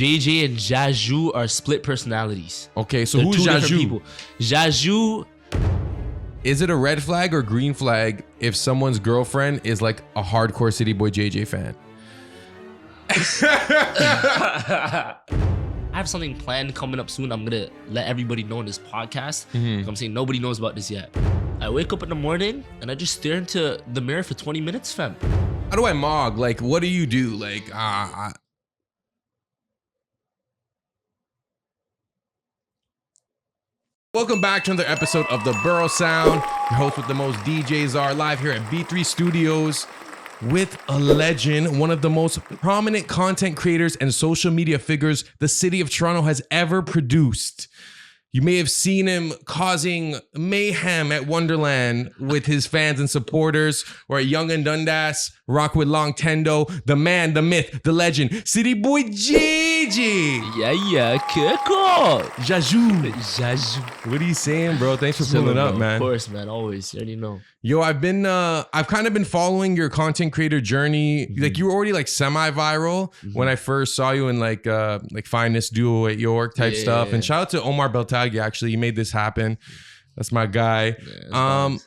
JJ and Jaju are split personalities. Okay, so They're who's two different Jaju? people. Jaju, Is it a red flag or green flag if someone's girlfriend is like a hardcore CityBoy JJ fan? I have something planned coming up soon. I'm gonna let everybody know in this podcast. I'm saying nobody knows about this yet. I wake up in the morning and I just stare into the mirror for 20 minutes, fam. How do I mog? Like, what do you do? Like, Welcome back to another episode of the Borough Sound. Your host with the most, DJ Zar, live here at B3 Studios with a legend, one of the most prominent content creators and social media figures the city of Toronto has ever produced. You may have seen him causing mayhem at Wonderland with his fans and supporters, or at Yonge and Dundas, rock with LongTendo, the man, the myth, the legend, CityBoy JJ. Yeah, cool. Jaju. What are you saying, bro? Thanks for pulling up, man. Of course, man. Always. You already know. Yo, I've kind of been following your content creator journey. Like, you were already like semi-viral when I first saw you in like Finest Duo at York type stuff. And shout out to Omar Beltagi, actually. He made this happen. That's my guy.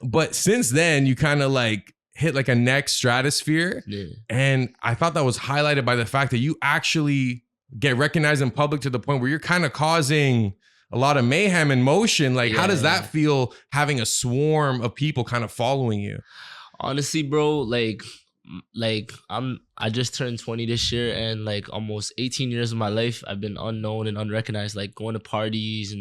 But since then, you kind of like hit like a next stratosphere. And I thought that was highlighted by the fact that you actually get recognized in public to the point where you're kind of causing a lot of mayhem and motion. Like, how does that feel, having a swarm of people kind of following you? Honestly, bro, like I just turned 20 this year, and like almost 18 years of my life I've been unknown and unrecognized, like going to parties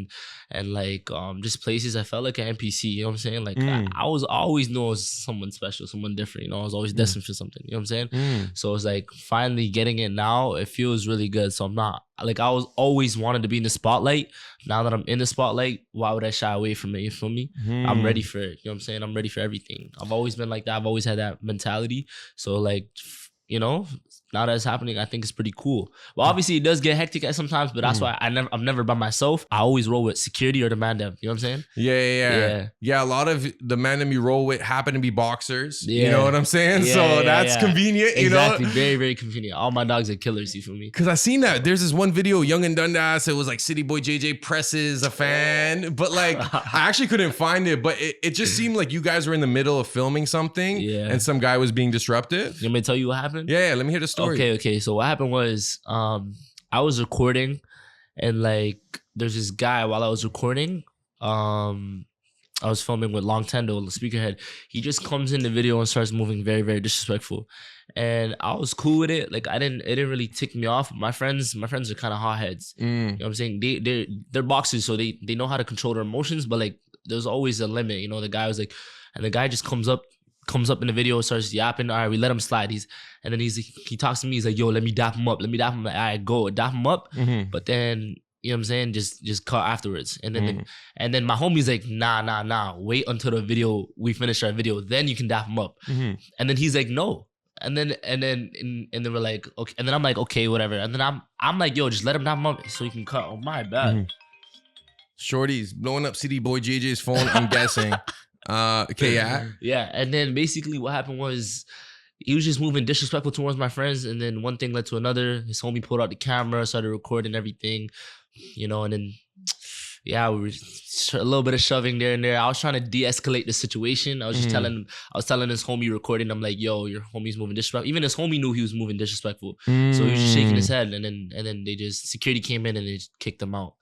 and like just places I felt like an NPC, you know what I'm saying? Like I was always known as someone special, someone different, you know, I was always destined for something, you know what I'm saying? So it's like finally getting it now, it feels really good. So I'm not like, I was always wanted to be in the spotlight. Now that I'm in the spotlight, why would I shy away from it? You feel me? I'm ready for it. You know what I'm saying? I'm ready for everything. I've always been like that. I've always had that mentality. So like, you know, now that it's happening, I think it's pretty cool. Well, obviously it does get hectic at sometimes, but that's why I'm never by myself. I always roll with security or the man them. You know what I'm saying? Yeah. A lot of the man them you roll with happen to be boxers. You know what I'm saying? So that's convenient. Exactly. You know? Very, very convenient. All my dogs are killers. You feel me? Because I seen that there's this one video, Yonge and Dundas. It was like CityBoy JJ presses a fan, but like I actually couldn't find it. But it just seemed like you guys were in the middle of filming something, and some guy was being disruptive. You want me to tell you what happened? Yeah, let me hear the story. Okay. So what happened was, I was recording, and like there's this guy while I was recording. I was filming with LongTendo, the speakerhead. He just comes in the video and starts moving very, very disrespectful, and I was cool with it. Like it didn't really tick me off. My friends are kind of hotheads. You know what I'm saying? They're boxers, so they know how to control their emotions. But like there's always a limit. You know, the guy was like, and the guy just comes up in the video, starts yapping. All right, we let him slide. He talks to me. He's like, yo, let me dap him up. All right, go dap him up. But then, you know what I'm saying? Just cut afterwards. And then my homie's like, nah. Wait until we finish our video. Then you can dap him up. And then he's like, no. And then we're like, okay. And then I'm like, okay, whatever. And then I'm like, yo, just let him dap him up so he can cut. Oh my bad. Shorty's blowing up CityBoy JJ's phone, I'm guessing. Okay, yeah. And then basically what happened was he was just moving disrespectful towards my friends, and then one thing led to another. His homie pulled out the camera, started recording everything, you know, and then we were a little bit of shoving there and there. I was trying to de-escalate the situation. I was just telling his homie recording, I'm like, yo, your homie's moving disrespectful. Even his homie knew he was moving disrespectful. So he was just shaking his head, and then they just, security came in and they just kicked him out.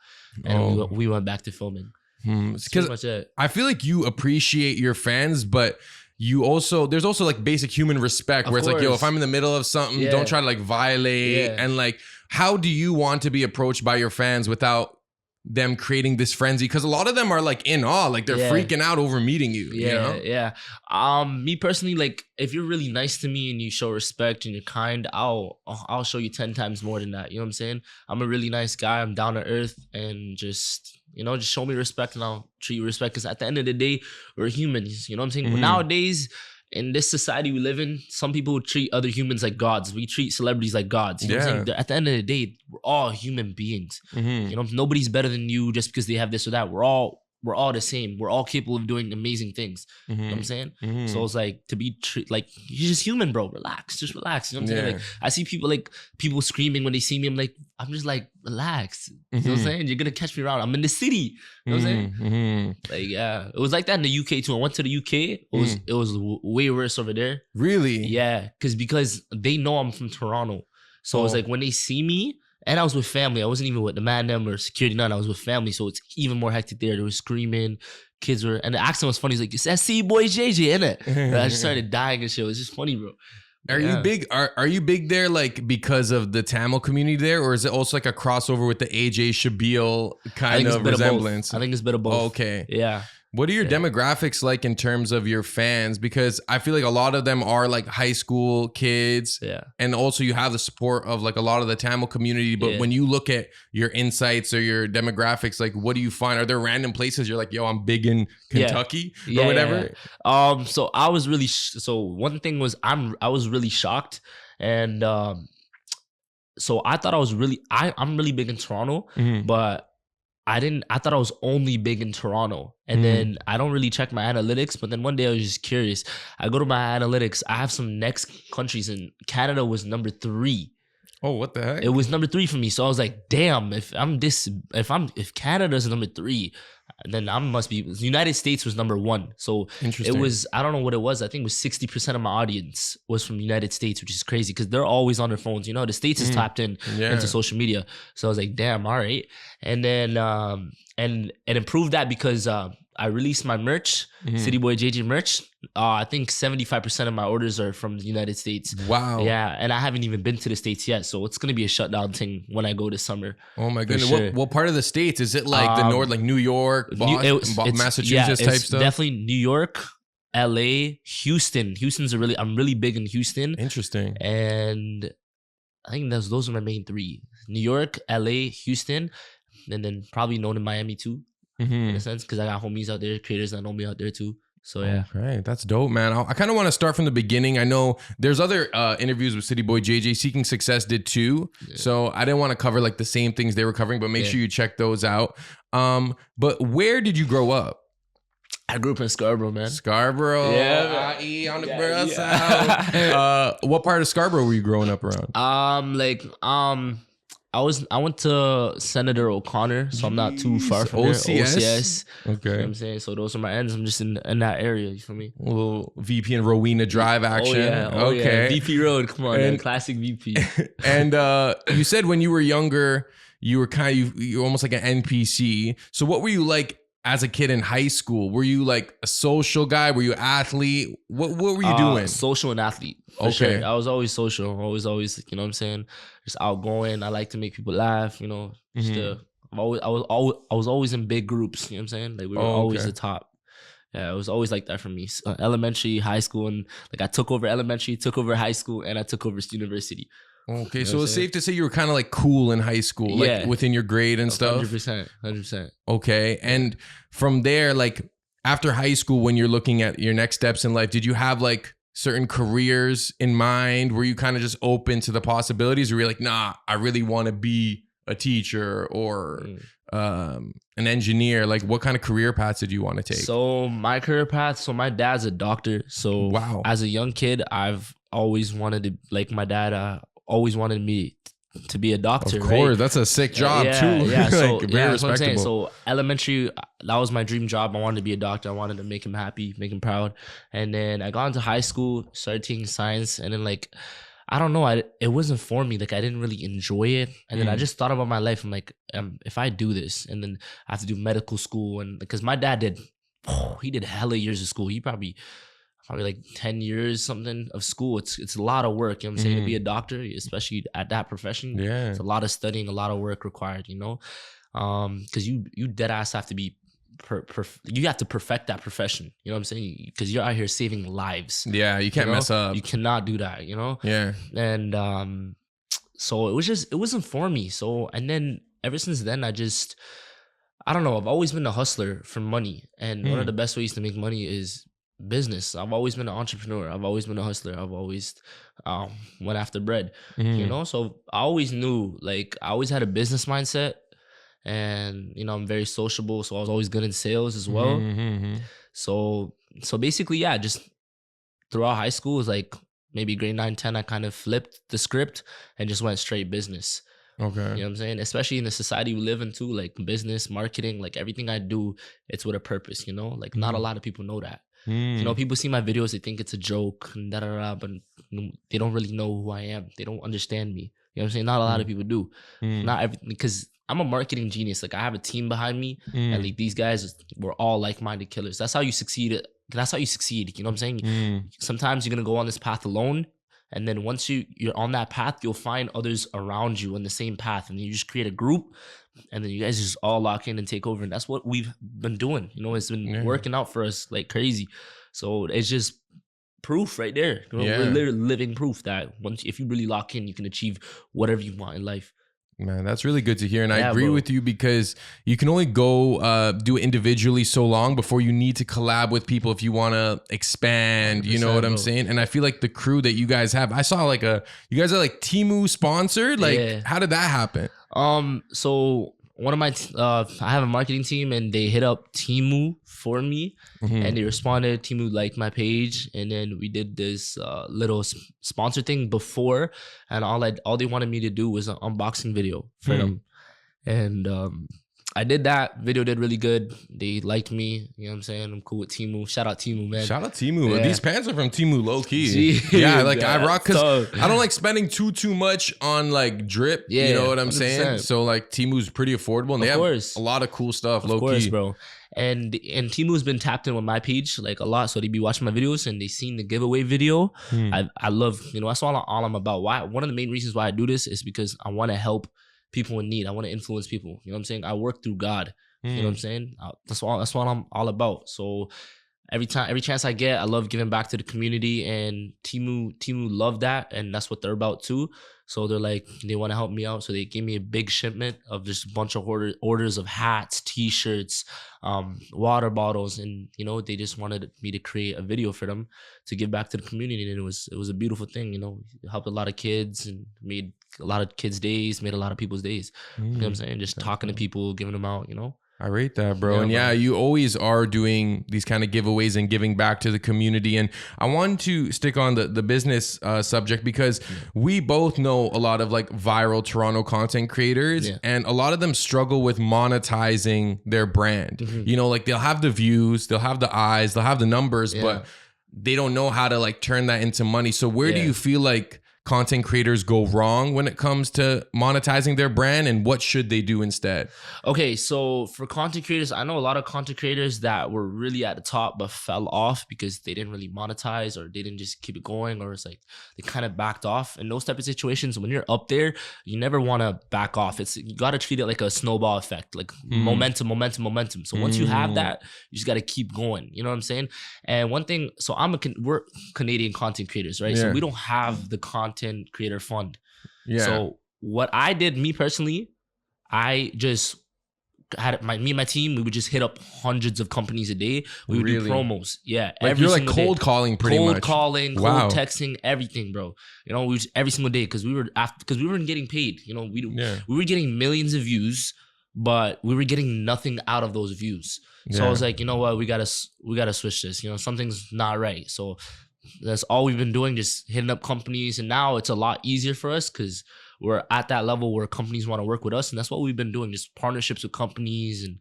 And we went back to filming. Because I feel like you appreciate your fans, but there's also like basic human respect, where it's like, yo, if I'm in the middle of something, don't try to like violate. And like, how do you want to be approached by your fans without them creating this frenzy? Because a lot of them are like in awe, like they're freaking out over meeting you. You know? Me personally, like if you're really nice to me and you show respect and you're kind, I'll show you 10 times more than that. You know what I'm saying? I'm a really nice guy. I'm down to earth, and just show me respect and I'll treat you respect. Because at the end of the day, we're humans. You know what I'm saying? But nowadays, in this society we live in, some people treat other humans like gods. We treat celebrities like gods. You know what I'm saying? At the end of the day, we're all human beings. You know, nobody's better than you just because they have this or that. We're all we're all the same. We're all capable of doing amazing things. You know what I'm saying? So it's like to be like, you're just human, bro. Relax, just relax. You know what I'm saying? Like I see people screaming when they see me. I'm just like, relax. You know what I'm saying? You're gonna catch me around. I'm in the city. You know what I'm saying? Like yeah, it was like that in the UK too. I went to the UK. It was way worse over there. Really? Yeah, because they know I'm from Toronto. So it's like when they see me. And I was with family. I wasn't even with the man them or security, none. I was with family. So it's even more hectic there. They were screaming. Kids were, and the accent was funny. It's like, it's that CityBoy JJ, innit? And I just started dying and shit. It was just funny, bro. Are you big? Are you big there, like because of the Tamil community there, or is it also like a crossover with the AJ Shabil kind of resemblance? I think it's a bit of both. Oh, okay. Yeah. What are your demographics like in terms of your fans? Because I feel like a lot of them are like high school kids. Yeah. And also you have the support of like a lot of the Tamil community. But when you look at your insights or your demographics, like what do you find? Are there random places you're like, yo, I'm big in Kentucky or whatever? Yeah. So I was really, so one thing was I was really shocked. And so I thought I was really, I'm really big in Toronto, but I thought I was only big in Toronto. And then I don't really check my analytics, but then one day I was just curious. I go to my analytics. I have some next countries, and Canada was number 3. Oh, what the heck? It was number 3 for me. So I was like, damn, if Canada's number 3, then I must be. United States was number 1. So it was, I don't know what it was. I think it was 60% of my audience was from the United States, which is crazy because they're always on their phones. You know, the States is tapped in into social media. So I was like, damn, all right. And then and it improved that because I released my merch, CityBoy JJ merch. I think 75% of my orders are from the United States. Wow. Yeah, and I haven't even been to the States yet, so it's gonna be a shutdown thing when I go this summer. Oh my goodness! Sure. What part of the States is it? Like the north, like New York, Boston, Massachusetts type stuff? Definitely New York, LA, Houston. I'm really big in Houston. Interesting. And I think those are my main 3: New York, LA, Houston, and then probably known in Miami too. In a sense, because I got homies out there, creators that know me out there too. So yeah. Okay, that's dope, man. I kind of want to start from the beginning. I know there's other interviews with CityBoy JJ. Seeking Success did too. Yeah. So I didn't want to cover like the same things they were covering, but make sure you check those out. But where did you grow up? I grew up in Scarborough, man. Scarborough, IE on the Borough Sound. What part of Scarborough were you growing up around? I went to Senator O'Connor, so I'm not too far from OCS? Here. OCS. Okay. You know what I'm saying? So those are my ends. I'm just in that area, you feel me? A little VP and Rowena Drive action. Okay. VP Road, come on, man. Classic VP. And you said when you were younger, you were you're almost like an NPC. So what were you like as a kid in high school? Were you like a social guy? Were you an athlete? What were you doing? Social and athlete. For sure. I was always social. Always, you know what I'm saying? Just outgoing. I like to make people laugh, you know. I was always in big groups, you know what I'm saying? Like we were always the top. Yeah, it was always like that for me. Elementary, high school, and like I took over elementary, took over high school, and I took over university. Okay, so it's safe to say you were kind of like cool in high school, like within your grade and stuff? 100%. Okay, and from there, like after high school, when you're looking at your next steps in life, did you have like certain careers in mind? Were you kind of just open to the possibilities? Or were you like, nah, I really want to be a teacher or an engineer? Like what kind of career paths did you want to take? So my career path, so my dad's a doctor. So as a young kid, I've always wanted to, like my dad always wanted me to be a doctor. Of course, that's a sick job too. Yeah, so like, very respectable. What I'm saying. So elementary, that was my dream job. I wanted to be a doctor. I wanted to make him happy, make him proud. And then I got into high school, started taking science, and then like, I don't know, it wasn't for me. Like I didn't really enjoy it. And then I just thought about my life. I'm like, if I do this, and then I have to do medical school, and because my dad did hella years of school. He probably like 10 years something of school. It's a lot of work, you know what I'm saying, to be a doctor, especially at that profession. It's a lot of studying, a lot of work required, you know, because you dead ass have to be you have to perfect that profession, you know what I'm saying, because you're out here saving lives. You can't mess up. You cannot do that, you know. And so it wasn't for me. So, and then ever since then, I don't know, I've always been a hustler for money, and one of the best ways to make money is business. I've always been an entrepreneur. I've always been a hustler. I've always went after bread, you know. So I always knew, like, I always had a business mindset, and I'm very sociable, so I was always good in sales as well. Mm-hmm. So basically, yeah, just throughout high school, it was like maybe grade 9, 10, I kind of flipped the script and just went straight business. Okay. You know what I'm saying? Especially in the society we live in too, like business, marketing, like everything I do, it's with a purpose, like not a lot of people know that. People see my videos, they think it's a joke and but they don't really know who I am. They don't understand me. You know what I'm saying? Not a lot of people do. Not everything, because I'm a marketing genius. Like I have a team behind me, and like these guys were all like-minded killers. That's how you succeed. That's how you succeed. You know what I'm saying? Sometimes you're gonna go on this path alone, and then once you're on that path, you'll find others around you on the same path, and then you just create a group, and then you guys just all lock in and take over. And that's what we've been doing. It's been working out for us like crazy. So it's just proof right there. We're literally living proof that if you really lock in, you can achieve whatever you want in life. Man, that's really good to hear. And I agree with you, because you can only go do it individually so long before you need to collab with people if you want to expand. You know what I'm saying? And I feel like the crew that you guys have, I saw like you guys are like Temu sponsored. Like, how did that happen? So one of my, I have a marketing team, and they hit up Temu for me, and they responded. Temu liked my page, and then we did this little sponsor thing before, and all they wanted me to do was an unboxing video for them, and I did that. Video did really good. They liked me. You know what I'm saying? I'm cool with Temu. Shout out Temu, man. Shout out Temu. Yeah. These pants are from Temu, low key. Jeez, yeah, like I rock, because I don't like spending too much on like drip. Yeah, you know what I'm 100%. Saying? So like Temu's pretty affordable, and they have a lot of cool stuff. Low key, bro. And Temu's been tapped in with my page like a lot, so they be watching my videos and they seen the giveaway video. I love, that's all I'm about. Why? One of the main reasons why I do this is because I want to help people in need. I want to influence people. You know what I'm saying? I work through God. You know what I'm saying? That's what I'm all about. So every chance I get, I love giving back to the community, and Temu love that, and that's what they're about too. So they're like, they want to help me out. So they gave me a big shipment of just a bunch of orders of hats, t-shirts, water bottles, and they just wanted me to create a video for them to give back to the community. And it was a beautiful thing. It helped a lot of kids and made a lot of kids' days, made a lot of people's days. You know what I'm saying? Just talking to people, giving them out, I rate that, bro. And yeah, you always are doing these kind of giveaways and giving back to the community. And I want to stick on the business subject, because we both know a lot of like viral Toronto content creators, and a lot of them struggle with monetizing their brand. Like they'll have the views, they'll have the eyes, they'll have the numbers, but they don't know how to like turn that into money. So where do you feel like content creators go wrong when it comes to monetizing their brand, and what should they do instead? Okay, so for content creators, I know a lot of content creators that were really at the top but fell off because they didn't really monetize, or they didn't just keep it going, or it's like they kind of backed off. In those type of situations, when you're up there, you never want to back off. You got to treat it like a snowball effect, like momentum. So once you have that, you just got to keep going. You know what I'm saying? And one thing, so we're Canadian content creators, right? So we don't have the content creator fund. So what I did, me personally, I just had me and my team, we would just hit up hundreds of companies a day. We would do promos. Yeah. Like you're like cold calling pretty much. Cold calling, cold texting, everything, bro. We just every single day, because we weren't getting paid. We were getting millions of views, but we were getting nothing out of those views. So I was like, you know what, we gotta switch this. Something's not right. So that's all we've been doing, just hitting up companies. And now it's a lot easier for us because we're at that level where companies want to work with us. And that's what we've been doing, just partnerships with companies and,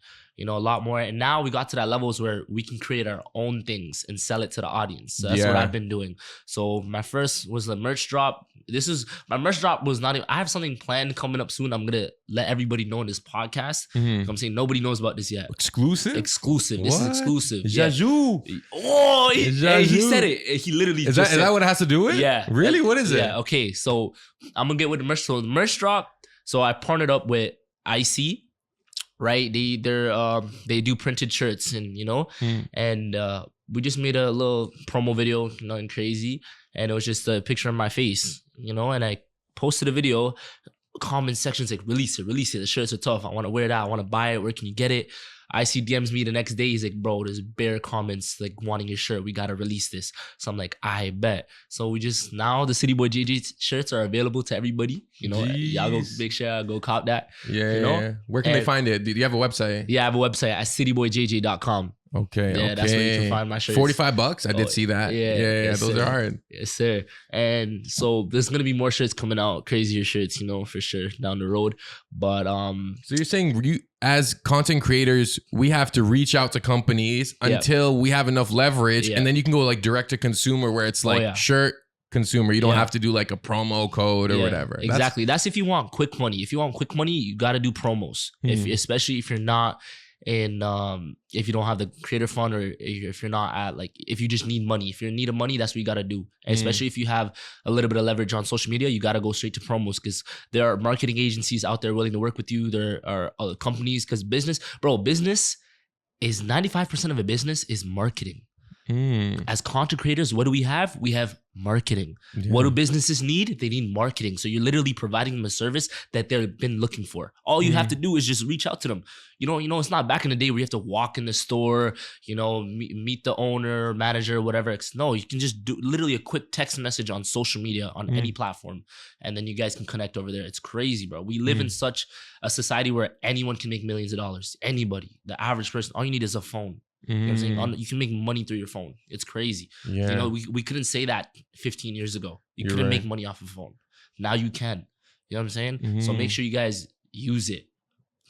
a lot more. And now we got to that levels where we can create our own things and sell it to the audience. So that's what I've been doing. So my first was the merch drop. My merch drop was not even, I have something planned coming up soon. I'm going to let everybody know in this podcast. I'm saying nobody knows about this yet. Exclusive? Exclusive. This is exclusive. Jaju. Oh, he said it. He literally is that what it has to do with? Yeah. Really? What is it? Yeah. Okay. So I'm going to get with the merch. So the merch drop. So I partnered up with IC. Right, they do printed shirts, and and we just made a little promo video, nothing crazy, and it was just a picture of my face, and I posted a video. Comment sections like release it. The shirts are tough. I want to wear that. I want to buy it. Where can you get it? I see DMs me the next day. He's like, bro, there's bare comments like wanting your shirt. We gotta release this. So I'm like, I bet. So we just now the CityBoy JJ shirts are available to everybody. You know, y'all go make sure I go cop that. Yeah, you know? yeah. Where can they find it? Do you have a website? Yeah, I have a website at cityboyjj.com. Okay. Yeah, that's where you can find my shirts. $45. I did see that. Yeah. Those are hard. Yes, sir. And so there's gonna be more shirts coming out, crazier shirts, you know, for sure down the road. But so you're saying you, as content creators, we have to reach out to companies until we have enough leverage, and then you can go like direct to consumer, where it's like shirt consumer. You don't have to do like a promo code or whatever. Exactly. That's if you want quick money. If you want quick money, you got to do promos. Especially if you're not in if you don't have the creator fund, or if you're not at like, if you just need money, if you're in need of money, that's what you got to do. And especially if you have a little bit of leverage on social media, you got to go straight to promos, because there are marketing agencies out there willing to work with you. There are other companies, because business is 95% of a business is marketing. As content creators, what do we have? We have marketing. What do businesses need? They need marketing. So you're literally providing them a service that they've been looking for. All you have to do is just reach out to them. You know, it's not back in the day where you have to walk in the store, you know, meet the owner, manager, whatever. No, you can just do literally a quick text message on social media on any platform, and then you guys can connect over there. It's crazy, bro. We live in such a society where anyone can make millions of dollars. Anybody, the average person, all you need is a phone. You know what I'm saying? You can make money through your phone. It's crazy. You know, we couldn't say that 15 years ago. You couldn't make money off a phone. Now you can. You know what I'm saying? So make sure you guys use it.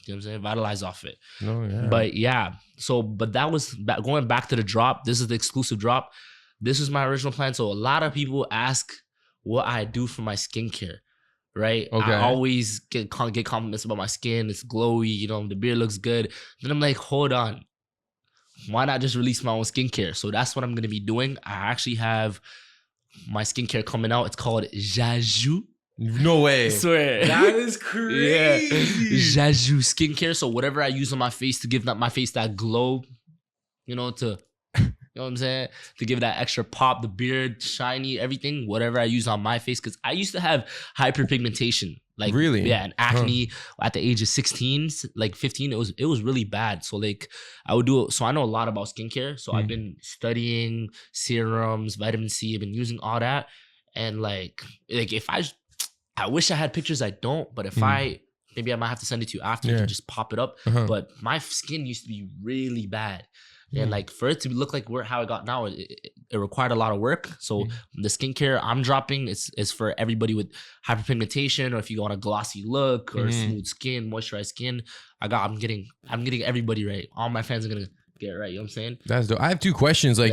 You know what I'm saying? Vitalize off it. But yeah. So, but that was going back to the drop. This is the exclusive drop. This was my original plan. So a lot of people ask what I do for my skincare. Right? I always get compliments about my skin. It's glowy. You know, the beard looks good. Then I'm like, hold on. Why not just release my own skincare? So that's what I'm going to be doing. I actually have my skincare coming out. It's called Jaju. No way. I swear. That is crazy. Jaju skincare. So whatever I use on my face to give my face that glow, you know, you know what I'm saying? To give that extra pop, the beard, shiny, everything, whatever I use on my face. Because I used to have hyperpigmentation. Like, really? Yeah, and acne at the age of 16, like 15, it was really bad. So like I would do it. So I know a lot about skincare. So I've been studying serums, vitamin C. I've been using all that. And like if I wish I had pictures, I don't. But if maybe I might have to send it to you after to just pop it up. But my skin used to be really bad. And like for it to look like how I got now, it required a lot of work. So the skincare I'm dropping is for everybody with hyperpigmentation, or if you want a glossy look or smooth skin, moisturized skin. I'm getting everybody right. All my fans are gonna get it right. You know what I'm saying? That's dope. I have two questions. Like,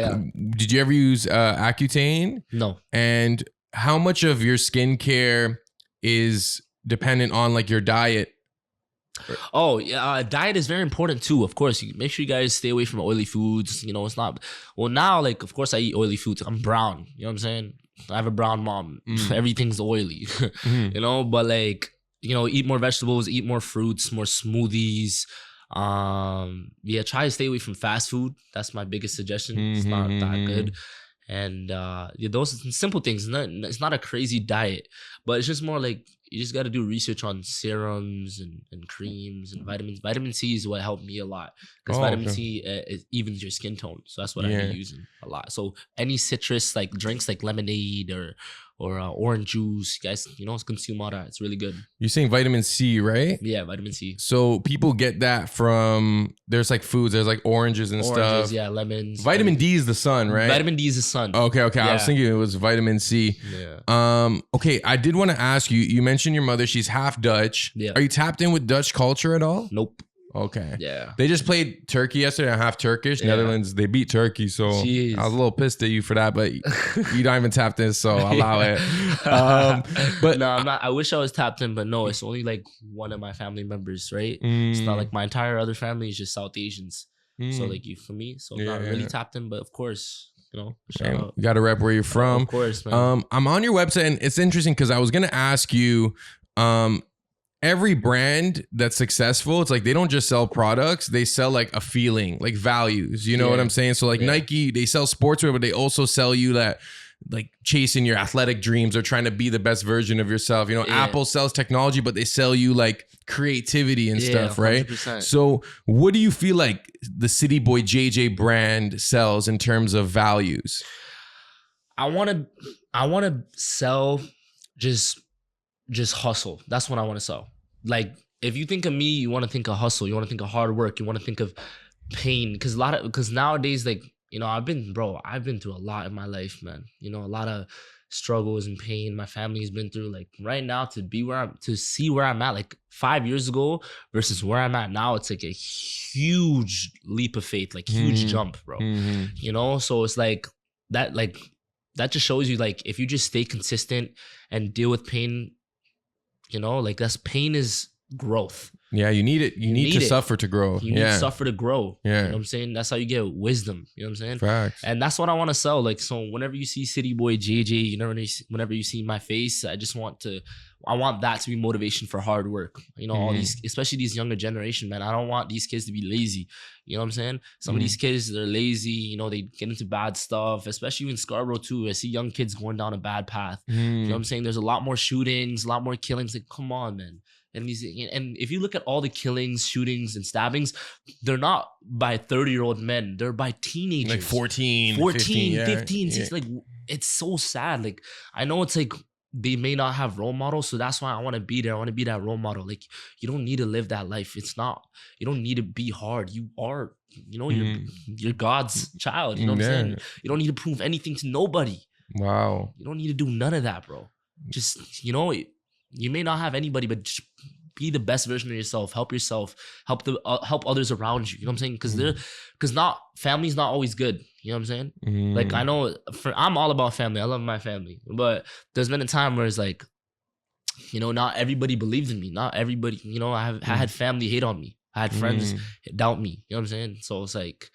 did you ever use Accutane? No. And how much of your skincare is dependent on like your diet? Oh, yeah, diet is very important too. Of course, you make sure you guys stay away from oily foods. You know, it's not. Well, now, like, of course, I eat oily foods. I'm brown. You know what I'm saying? I have a brown mom. Everything's oily. You know, but like, you know, eat more vegetables, eat more fruits, more smoothies. Yeah, try to stay away from fast food. That's my biggest suggestion. It's not that good. And those simple things. It's not a crazy diet, but it's just more like you just got to do research on serums and creams and vitamins. Vitamin C is what helped me a lot, because vitamin C it evens your skin tone. So that's what I've been using a lot. So any citrus like drinks like lemonade or orange juice, you guys, you know, consume all that. It's really good. You're saying vitamin C, right? Yeah, vitamin C. So people get that from, there's like foods, there's like oranges and stuff. Yeah, lemons. Vitamin D is the sun, right? Vitamin D is the sun. Okay. Yeah. I was thinking it was vitamin C. Yeah. Okay, I did want to ask you, you mentioned your mother, she's half Dutch. Yeah. Are you tapped in with Dutch culture at all? Nope. Okay. Yeah. They just played Turkey yesterday. I'm half Turkish. Netherlands, they beat Turkey. So Jeez. I was a little pissed at you for that, but you don't even tapped in, so I'll allow it. But no, I'm not. I wish I was tapped in, but no, it's only like one of my family members, right? It's not like my entire other family is just South Asians. So like you for me. So I'm not really tapped in, but of course, you know, shout out. You got to rep where you're from. Of course, man. I'm on your website, and it's interesting because I was going to ask you, every brand that's successful, it's like they don't just sell products, they sell like a feeling, like values. You know what I'm saying? So like Nike, they sell sportswear, but they also sell you that like chasing your athletic dreams or trying to be the best version of yourself. You know, Apple sells technology, but they sell you like creativity and stuff, right? 100%. So what do you feel like the CityBoy JJ brand sells in terms of values? I want to sell just hustle. That's what I want to sell. Like, if you think of me, you want to think of hustle. You want to think of hard work. You want to think of pain. Because nowadays, like, you know, I've been through a lot in my life, man. You know, a lot of struggles and pain my family's been through. Like, right now, to see where I'm at, like 5 years ago versus where I'm at now, it's like a huge leap of faith, like huge jump, bro. You know, so it's like that just shows you, like, if you just stay consistent and deal with pain, you know, like, pain is growth. Yeah, you need it. You need to suffer to grow. You need to suffer to grow. Yeah. You know what I'm saying? That's how you get wisdom. You know what I'm saying? Facts. And that's what I want to sell. Like, so whenever you see CityBoy JJ, you know, whenever you see my face, I want that to be motivation for hard work. You know, all these, especially these younger generation, man. I don't want these kids to be lazy. You know what I'm saying? Some of these kids, they're lazy. You know, they get into bad stuff, especially in Scarborough too. I see young kids going down a bad path. You know what I'm saying? There's a lot more shootings, a lot more killings. Like, come on, man. And if you look at all the killings, shootings, and stabbings, they're not by 30-year-old men. They're by teenagers. Like 14, 15, 16. Like, it's so sad. Like, I know it's like they may not have role models, so that's why I want to be there. I want to be that role model. Like, you don't need to live that life. You don't need to be hard. You are, you know, you're God's child. You know what I'm saying? You don't need to prove anything to nobody. Wow. You don't need to do none of that, bro. Just, you know, you may not have anybody, but just be the best version of yourself. Help yourself. Help others around you. You know what I'm saying? Because family's not always good. You know what I'm saying? Like, I know I'm all about family. I love my family, but there's been a time where it's like, you know, not everybody believed in me. Not everybody, you know, I had family hate on me. I had friends doubt me. You know what I'm saying? So it's like,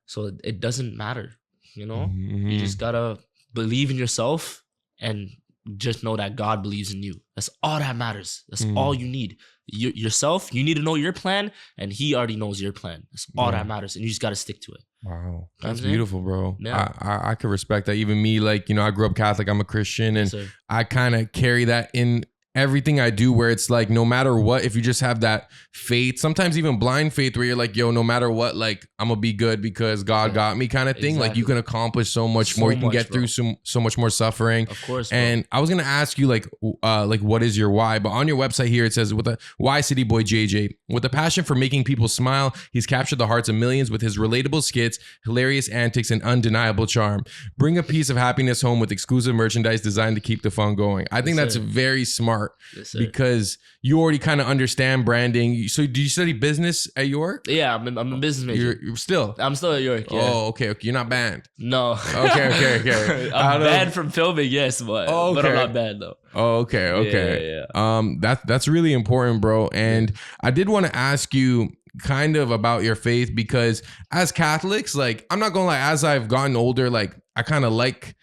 so it doesn't matter. You know, you just gotta believe in yourself and just know that God believes in you. That's all that matters. That's all you need. Yourself, you need to know your plan, and He already knows your plan. That's all that matters, and you just got to stick to it. Wow, that's beautiful, bro. Yeah. I could respect that. Even me, like, you know, I grew up Catholic. I'm a Christian, and I kind of carry that in everything I do, where it's like, no matter what, if you just have that faith, sometimes even blind faith, where you're like, yo, no matter what, like, I'm gonna be good because God got me, kind of thing. Like, you can accomplish so much more. You can get through so much more suffering. Of course, bro. And I was gonna ask you, like what is your why? But on your website here, it says, why CityBoy JJ? With a passion for making people smile, he's captured the hearts of millions with his relatable skits, hilarious antics, and undeniable charm. Bring a piece of happiness home with exclusive merchandise designed to keep the fun going. I think that's very smart. Because you already kind of understand branding. So do you study business at York? Yeah, I'm a business major. You're still? I'm still at York. Yeah. Oh, okay. You're not banned? No. Okay. I'm banned from filming, yes, but I'm not banned though. Oh, okay. Yeah. That's really important, bro. And I did want to ask you kind of about your faith, because as Catholics, like, I'm not gonna lie, as I've gotten older, like, I kind of like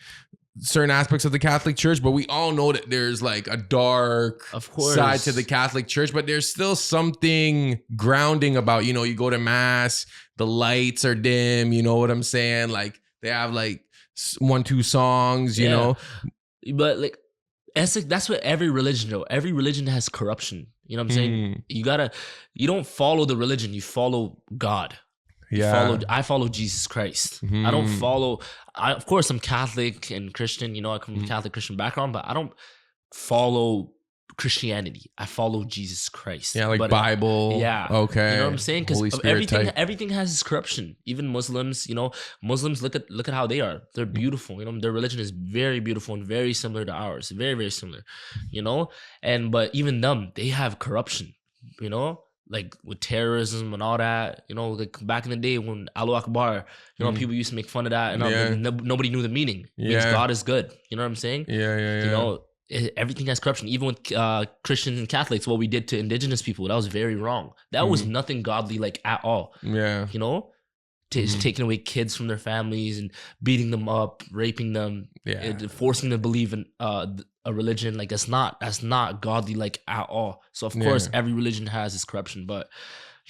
certain aspects of the Catholic Church, but we all know that there's like a dark side to the Catholic Church, but there's still something grounding about, you know, you go to mass, the lights are dim, you know what I'm saying? Like, they have like 1-2 songs, you know? But like, that's what every religion, though. Every religion has corruption. You know what I'm saying? You don't follow the religion, you follow God. I follow Jesus Christ. I don't follow. Of course, I'm Catholic and Christian. You know, I come from a Catholic Christian background, but I don't follow Christianity. I follow Jesus Christ. Yeah, like Bible. Yeah. Okay. You know what I'm saying? Because everything has its corruption. Even Muslims. You know, Muslims, look at how they are. They're beautiful. You know, their religion is very beautiful and very similar to ours. Very, very similar. You know, but even them, they have corruption. You know. Like with terrorism and all that, you know, like back in the day when Allahu Akbar, you know, people used to make fun of that, and nobody knew the meaning. It means God is good. You know what I'm saying? Yeah. You know, everything has corruption. Even with Christians and Catholics, what we did to indigenous people, that was very wrong. That was nothing godly, like, at all. Yeah. You know? Taking away kids from their families and beating them up, raping them, forcing them to believe in a religion, like, that's not godly, like, at all. So of course every religion has its corruption, but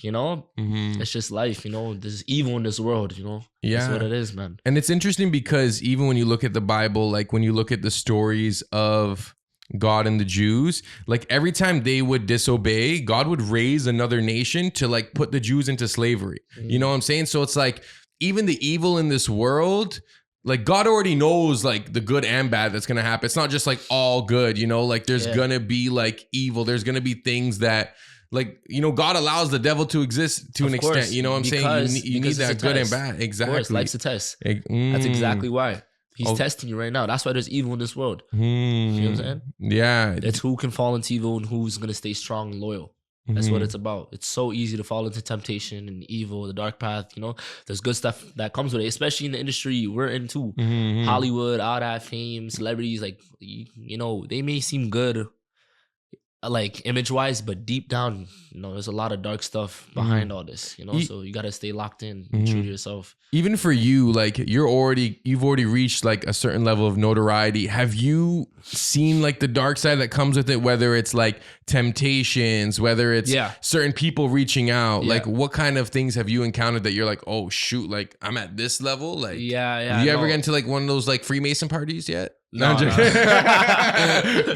You know, it's just life. You know, there's evil in this world. You know, Yeah, that's what it is, man. And it's interesting because even when you look at the Bible, like when you look at the stories of God and the Jews, like every time they would disobey, God would raise another nation to like put the Jews into slavery. You know what I'm saying? So it's like even the evil in this world, like God already knows like the good and bad that's gonna happen. It's not just like all good, you know, like there's gonna be like evil. There's gonna be things that, like, you know, God allows the devil to exist to an extent. You know what I'm saying? You need that good and bad. Exactly. Of course, life's a test. That's exactly why. He's testing you right now. That's why there's evil in this world. You know what I'm saying? Yeah. It's who can fall into evil and who's going to stay strong and loyal. That's what it's about. It's so easy to fall into temptation and evil, the dark path. You know, there's good stuff that comes with it, especially in the industry we're into. Hollywood, all that fame, celebrities, like, you know, they may seem good, like image wise, but deep down, you know, there's a lot of dark stuff behind all this, you know, so you got to stay locked in and true to yourself. Even for you, like you've already reached like a certain level of notoriety. Have you seen like the dark side that comes with it, whether it's like temptations, whether it's certain people reaching out, like what kind of things have you encountered that you're like, oh shoot, like I'm at this level? Like, have you ever get into like one of those like Freemason parties yet? No, I'm joking.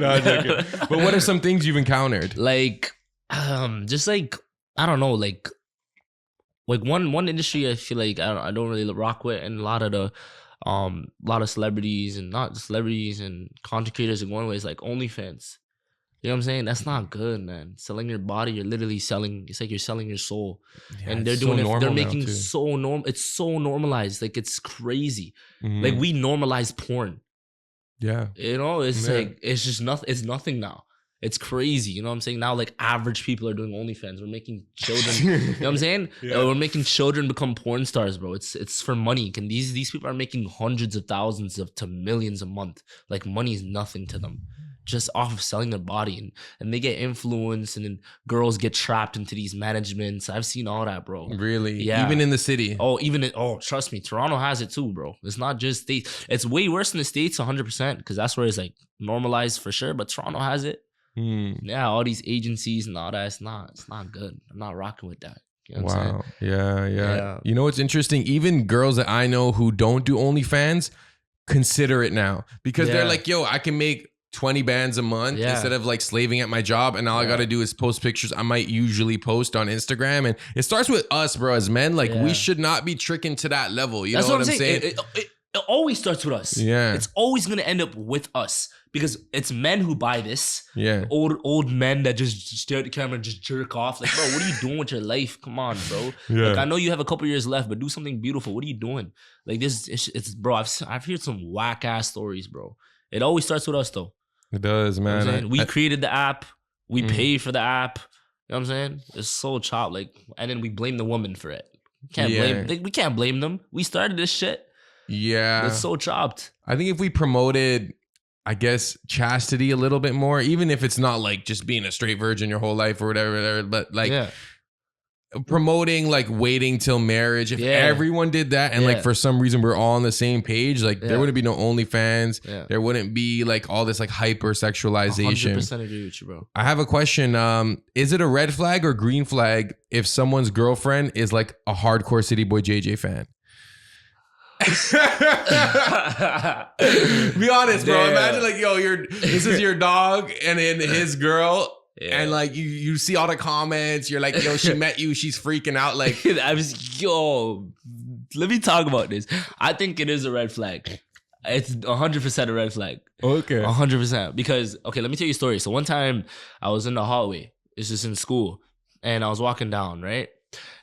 No, I'm joking. But what are some things you've encountered? Like, just like, I don't know, like one industry I feel like I don't really rock with, and a lot of celebrities and not just celebrities and content creators are going with is like OnlyFans. You know what I'm saying? That's not good, man. Selling your body, you're literally selling. It's like you're selling your soul, and they're doing it. They're making so normal. It's so normalized. Like it's crazy. Like we normalize porn. Yeah. You know, it's like, it's just nothing. It's nothing now. It's crazy. You know what I'm saying? Now, like average people are doing OnlyFans. We're making children, you know what I'm saying? We're making children become porn stars, bro. It's for money. Can these people are making hundreds of thousands to millions a month. Like money is nothing to them. Just off of selling their body, and they get influenced, and then girls get trapped into these managements. I've seen all that, bro. Really? Yeah. Even in the city? Trust me, Toronto has it too, bro. It's not just States. It's way worse in the States, 100%, because that's where it's like normalized for sure. But Toronto has it. Yeah, all these agencies and all that. It's not good. I'm not rocking with that. You know what I'm saying? Yeah. You know what's interesting? Even girls that I know who don't do OnlyFans consider it now, because they're like, yo, I can make 20 bands a month instead of like slaving at my job, and all I gotta do is post pictures I might usually post on Instagram. And it starts with us, bro, as men. Like we should not be tricking to that level. You know what I'm saying? It always starts with us. Yeah. It's always gonna end up with us, because it's men who buy this. Yeah. Old men that just stare at the camera and just jerk off. Like, bro, what are you doing with your life? Come on, bro. Like, I know you have a couple years left, but do something beautiful. What are you doing? Like this, it's bro. I've heard some whack ass stories, bro. It always starts with us though. It does, man. You know we created the app. We pay for the app. You know what I'm saying? It's so chopped. Like, and then we blame the woman for it. We can't blame them. We started this shit. Yeah. It's so chopped. I think if we promoted, I guess, chastity a little bit more, even if it's not like just being a straight virgin your whole life or whatever, but like promoting like waiting till marriage. If everyone did that, and like for some reason we're all on the same page, like there wouldn't be no OnlyFans. There wouldn't be like all this like hyper-sexualization. 100% agree with you, bro. I have a question. Is it a red flag or green flag if someone's girlfriend is like a hardcore CityBoy JJ fan? Be honest, bro. Imagine like, yo, this is your dog, and then his girl. And like you see all the comments, you're like, yo, she met you, she's freaking out. Like, let me talk about this. I think it is a red flag. It's 100% a red flag. Okay. 100%. Because, okay, let me tell you a story. So one time I was in the hallway. It's just in school. And I was walking down, right?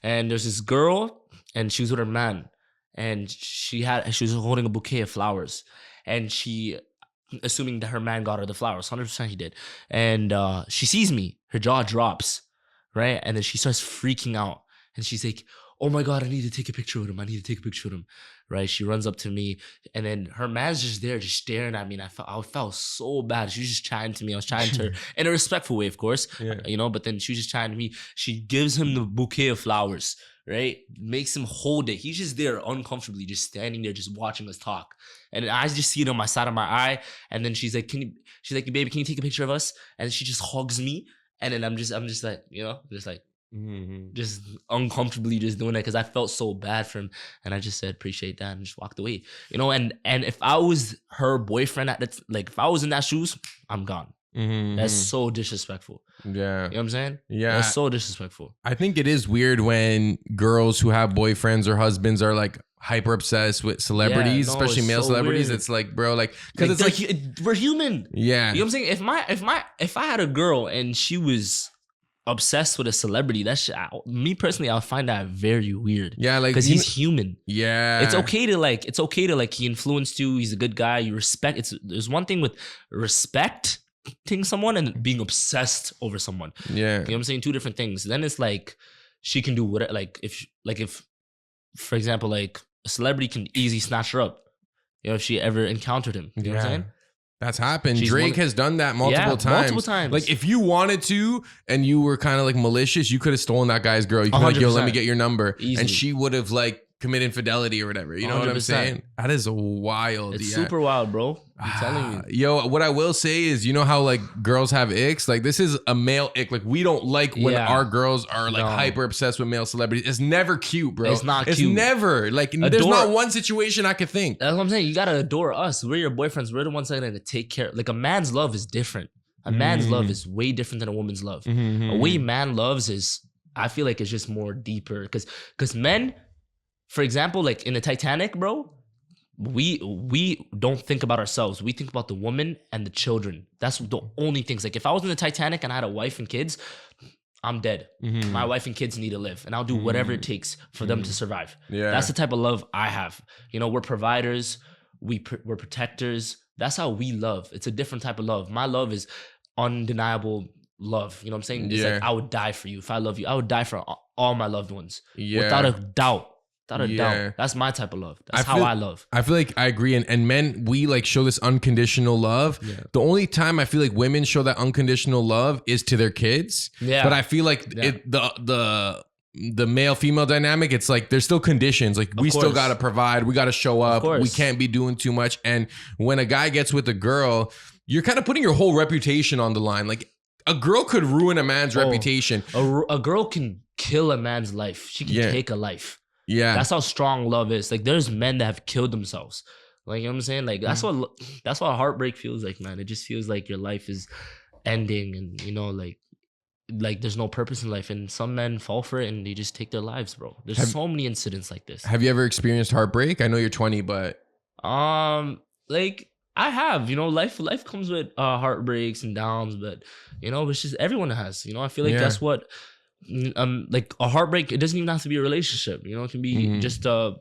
And there's this girl, and she was with her man. And she was holding a bouquet of flowers. And she, assuming that her man got her the flowers, 100% he did. And she sees me, her jaw drops, right? And then she starts freaking out. And she's like, oh my God, I need to take a picture with him. Right? She runs up to me, and then her man's just there, just staring at me. And I felt so bad. She was just chatting to me. I was chatting to her in a respectful way, of course, you know, but then she was just chatting to me. She gives him the bouquet of flowers, right? Makes him hold it. He's just there uncomfortably, just standing there, just watching us talk. And I just see it on my side of my eye. And then she's like, baby, can you take a picture of us? And she just hugs me. And then I'm just like, you know, just like, just uncomfortably just doing it because I felt so bad for him, and I just said appreciate that and just walked away. You know, and if I was her boyfriend like if I was in that shoes, I'm gone. That's so disrespectful. Yeah. You know what I'm saying? Yeah. That's so disrespectful. I think it is weird when girls who have boyfriends or husbands are like hyper obsessed with celebrities, especially male celebrities. Weird. It's like, bro, like, because it's like we're human. Yeah. You know what I'm saying? If I had a girl and she was obsessed with a celebrity, me personally, I'll find that very weird. Yeah, like because he's human. Yeah. It's okay to like he influenced you, he's a good guy, you respect. There's one thing with respecting someone and being obsessed over someone. Yeah. You know what I'm saying? Two different things. Then it's like she can do whatever, if for example, like a celebrity can easily snatch her up, you know, if she ever encountered him. You know what I'm saying? That's happened. Drake has done that multiple times. Like if you wanted to and you were kind of like malicious, you could have stolen that guy's girl. You could like, yo, let me get your number. Easily. And she would have like committed infidelity or whatever. You know 100%. What I'm saying? That is wild. It's super wild, bro. I'm telling you. Yo, what I will say is, you know how like girls have icks? Like this is a male ick. Like we don't like when our girls are like hyper obsessed with male celebrities. It's never cute, bro. It's not cute. It's never. Like there's not one situation I could think. That's what I'm saying. You gotta adore us. We're your boyfriends. We're the ones that are gonna take care. Like a man's love is different. A man's love is way different than a woman's love. A way man loves is, I feel like it's just more deeper. Because men, for example, like in the Titanic, bro, we don't think about ourselves. We think about the woman and the children. That's the only things. Like if I was in the Titanic and I had a wife and kids, I'm dead. My wife and kids need to live, and I'll do whatever it takes for them to survive. Yeah, that's the type of love I have. You know, we're providers. We're protectors. That's how we love. It's a different type of love. My love is undeniable love. You know what I'm saying? It's like I would die for you. If I love you, I would die for all my loved ones. Yeah, without a doubt. Without a doubt. That's my type of love. That's how I love. I feel like I agree. And men, we like show this unconditional love. Yeah. The only time I feel like women show that unconditional love is to their kids. Yeah. But I feel like the male female dynamic, it's like there's still conditions. Like we still gotta provide. We gotta show up. We can't be doing too much. And when a guy gets with a girl, you're kind of putting your whole reputation on the line. Like a girl could ruin a man's reputation. A girl can kill a man's life. She can take a life. Yeah, that's how strong love is. Like there's men that have killed themselves. Like, you know what I'm saying? Like that's what heartbreak feels like, man. It just feels like your life is ending, and you know, like there's no purpose in life. And some men fall for it and they just take their lives, bro. There's so many incidents like this. Have you ever experienced heartbreak? I know you're 20, but like I have. You know, life comes with heartbreaks and downs, but you know, it's just everyone has. You know, I feel like that's what. Like a heartbreak, it doesn't even have to be a relationship. You know, it can be just a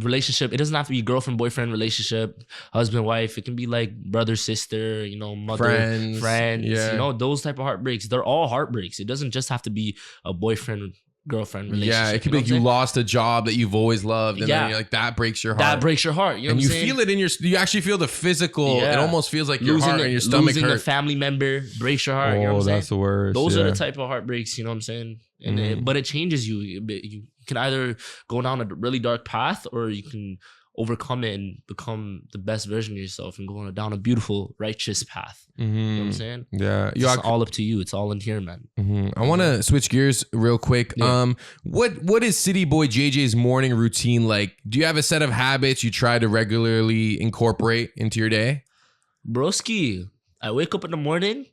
relationship. It doesn't have to be girlfriend boyfriend relationship, husband wife. It can be like brother sister, you know, mother friends. Yeah. You know, those type of heartbreaks. They're all heartbreaks. It doesn't just have to be a boyfriend girlfriend relationship. Yeah, it could be like you lost a job that you've always loved, and then you're like, that breaks your heart. That breaks your heart. You know, and you feel it in your. You actually feel the physical. It almost feels like your heart and your stomach hurt. Losing a family member breaks your heart. You know what I'm saying? That's the worst. Those are the type of heartbreaks. You know what I'm saying? And but it changes you. You can either go down a really dark path, or you can overcome it and become the best version of yourself and go down a beautiful, righteous path. You know what I'm saying? Yeah. It's all up to you. It's all in here, man. I want to switch gears real quick. Yeah. What is CityBoy JJ's morning routine like? Do you have a set of habits you try to regularly incorporate into your day? Broski, I wake up in the morning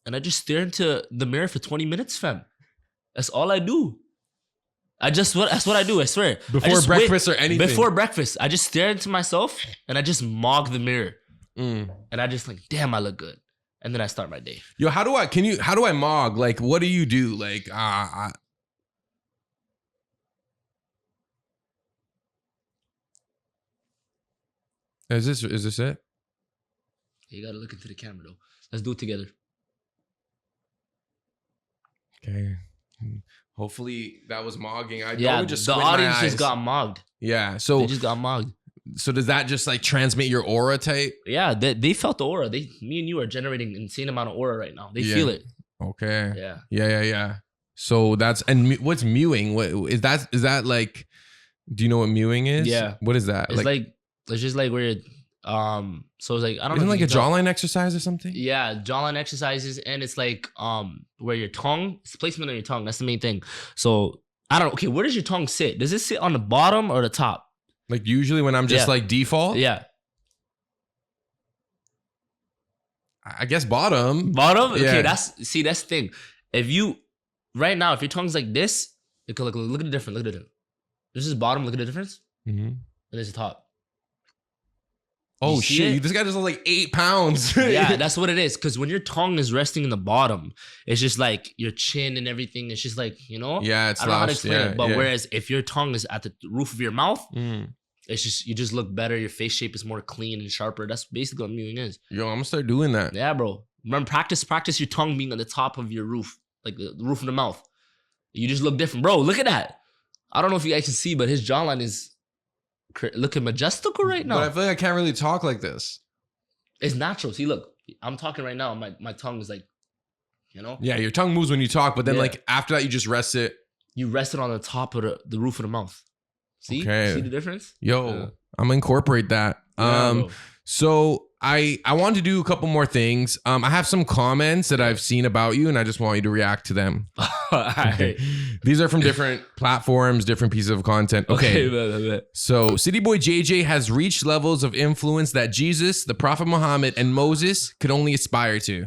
and I just stare into the mirror for 20 minutes, fam. That's all I do. That's what I do, I swear. Before breakfast or anything? Before breakfast, I just stare into myself and I just mog the mirror. And I just like, damn, I look good. And then I start my day. Yo, how do I mog? Like, what do you do? Like, Is this it? You gotta look into the camera though. Let's do it together. Okay. Hopefully that was mogging. The audience just got mogged. Yeah, so they just got mogged. So does that just like transmit your aura type? Yeah, they felt the aura. Me and you are generating an insane amount of aura right now. They feel it. Okay. Yeah. So what's mewing? What is that? Is that like? Do you know what mewing is? Yeah. What is that? It's like it's just like where So it's like I don't Isn't know. like a jawline exercise or something? Yeah, jawline exercises, and it's like where your tongue, it's placement on your tongue. That's the main thing. So I don't know. Okay, where does your tongue sit? Does it sit on the bottom or the top? Like usually when I'm just like default. Yeah. I guess bottom. Bottom? Yeah. Okay, that's the thing. If you right now, if your tongue's like this, it could look at the difference. Look at the difference. This is bottom, look at the difference. Mm-hmm. And this is top. Oh shit! This guy just lost like 8 pounds. Yeah, that's what it is. Because when your tongue is resting in the bottom, it's just like your chin and everything. It's just like, you know. Yeah, it's I don't know how to explain it. But yeah. whereas if your tongue is at the roof of your mouth, Mm. it's just you just look better. Your face shape is more clean and sharper. That's basically what mewing is. Yo, I'm gonna start doing that. Yeah, bro. Remember, practice your tongue being on the top of your roof, like the roof of the mouth. You just look different, bro. Look at that. I don't know if you guys can see, but his jawline is looking majestical right now. But I feel like I can't really talk like this. It's natural. See, look, I'm talking right now. My tongue is like, you know? Yeah, your tongue moves when you talk, but then like after that, you just rest it. You rest it on the top of the roof of the mouth. See? Okay. See the difference? Yo, I'm gonna incorporate that. Yeah, So I want to do a couple more things. I have some comments that I've seen about you, and I just want you to react to them. Alright. These are from different platforms, different pieces of content. Okay. Bet. So CityBoy JJ has reached levels of influence that Jesus, the Prophet Muhammad, and Moses could only aspire to.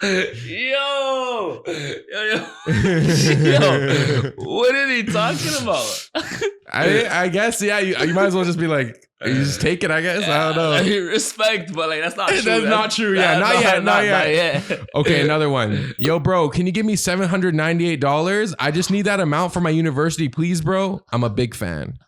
Yo, what are they talking about? I guess, yeah, you might as well just be like, you just take it, I guess. I don't know. I mean, respect, but like that's not true. That's not true. Yeah, not yet. Okay, another one. Yo, bro, can you give me $798? I just need that amount for my university, please, bro. I'm a big fan.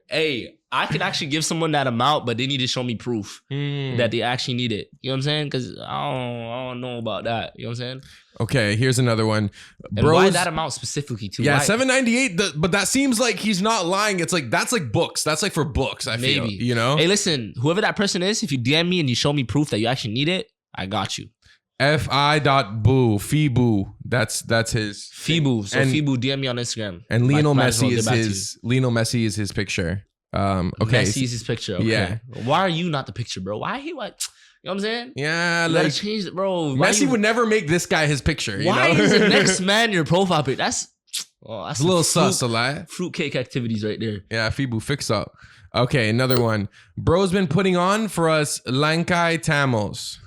Hey, I could actually give someone that amount, but they need to show me proof that they actually need it. You know what I'm saying? Because I don't know about that. You know what I'm saying? Okay, here's another one. And why that amount specifically too? Yeah, why? $798. But that seems like he's not lying. It's like that's like books. That's like for books. I feel, you know. Hey, listen, whoever that person is, if you DM me and you show me proof that you actually need it, I got you. Febu. That's his Febu. So Febu, DM me on Instagram. And Lionel Messi is his picture. Okay, Messi is his picture. Okay. Yeah. Why are you not the picture, bro? Why he what? You know what I'm saying? Yeah, you like gotta change it, bro. Messi would never make this guy his picture. Why you know? is the next man your profile pic? That's a little sus, a lot. Fruitcake activities right there. Yeah, Febu, fix up. Okay, another one. Bro's been putting on for us Lankai Tamils.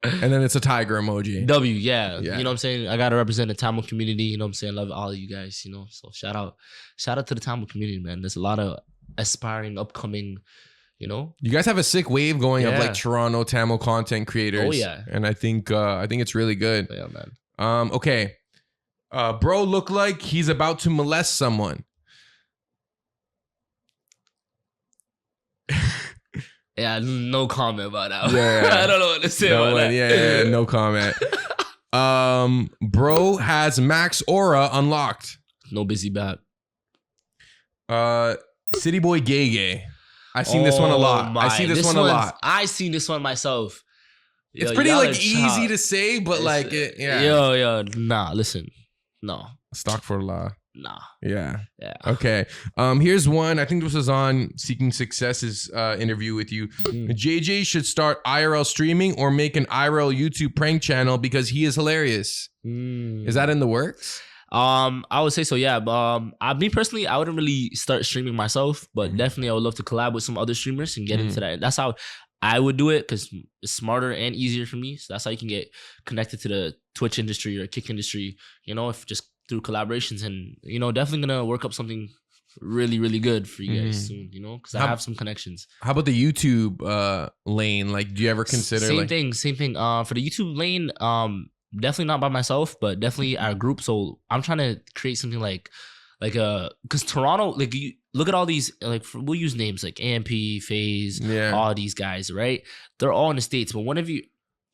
And then it's a tiger emoji. W, yeah. You know what I'm saying? I gotta represent the Tamil community. You know what I'm saying? Love all of you guys, you know. So shout out to the Tamil community, man. There's a lot of aspiring, upcoming, you know. You guys have a sick wave going of like Toronto Tamil content creators. Oh yeah. And I think it's really good. Yeah, man. Okay. Bro look like he's about to molest someone. Yeah, no comment about that. Yeah. I don't know what to say about that. Yeah, no comment. Bro has max aura unlocked. No busy bat. CityBoy JJ. I seen this one a lot. I see this one a lot. I seen this one myself. It's pretty like easy to say, but like it, yeah. Yo, nah, listen. No. Stock for la. Nah. Yeah. Yeah. Okay. Here's one. I think this was on Seeking Success's interview with you. JJ should start IRL streaming or make an IRL YouTube prank channel because he is hilarious. Is that in the works? I would say so, yeah. Me personally, I wouldn't really start streaming myself, but definitely I would love to collab with some other streamers and get into that. That's how I would do it because it's smarter and easier for me. So that's how you can get connected to the Twitch industry or Kick industry, you know, if just through collaborations, and, you know, definitely gonna work up something really, really good for you guys soon, you know, because I have some connections. How about the YouTube lane? Like, do you ever consider same thing? For the YouTube lane, definitely not by myself, but definitely our group. So I'm trying to create something like because Toronto, like, you look at all these, like, we'll use names like AMP, FaZe, all these guys, right? They're all in the States, but when have you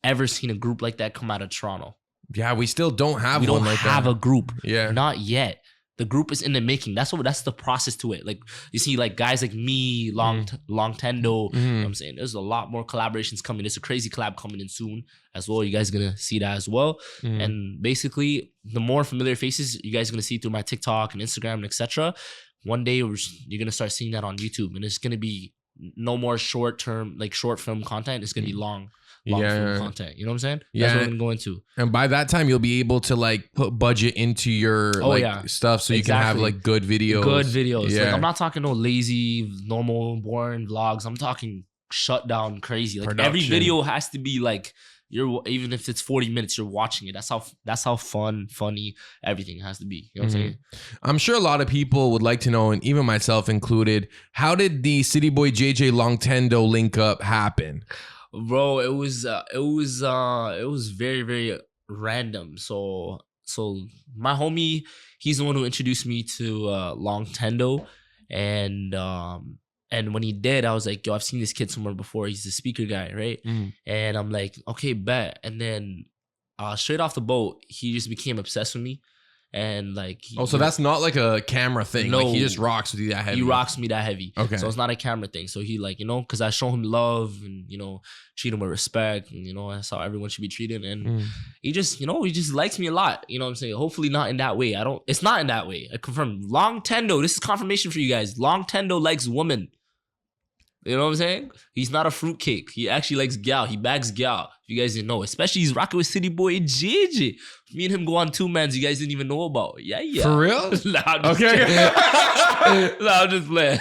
ever seen a group like that come out of Toronto? Yeah, we still don't have one like that. We don't have a group. Yeah. Not yet. The group is in the making. That's the process to it. Like, you see, like, guys like me, LongTendo, you know what I'm saying? There's a lot more collaborations coming. There's a crazy collab coming in soon as well. You guys are going to see that as well. And basically, the more familiar faces you guys are going to see through my TikTok and Instagram and etc. one day you're gonna start seeing that on YouTube, and it's gonna be no more short term, like short film content. It's gonna be long film content. You know what I'm saying? That's what we're gonna go into. And by that time, you'll be able to like put budget into your stuff, so you can have like good videos. Good videos. Yeah. Like, I'm not talking no lazy, normal, boring vlogs. I'm talking shut down crazy. Like every video has to be like even if it's 40 minutes, you're watching it. That's how funny everything has to be. You know what I'm saying? I'm sure a lot of people would like to know, and even myself included, how did the CityBoy JJ LongTendo link up happen? Bro, it was very, very random. So my homie, he's the one who introduced me to LongTendo, and when he did, I was like, yo, I've seen this kid somewhere before. He's the speaker guy, right? And I'm like, okay, bet. And then straight off the boat, he just became obsessed with me. And like, so that's not like a camera thing. No, like he just rocks with you that heavy. He rocks me that heavy. Okay. So it's not a camera thing. So he like, because I show him love and, treat him with respect. And, that's how everyone should be treated. And he just likes me a lot. You know what I'm saying? Hopefully not in that way. It's not in that way. I confirm. LongTendo, this is confirmation for you guys. LongTendo likes women. You know what I'm saying? He's not a fruitcake. He actually likes gal. He bags gal. You guys didn't know. Especially he's rocking with CityBoy JJ. Me and him go on 2-mans you guys didn't even know about. Yeah. For real? Nah, I'm just playing.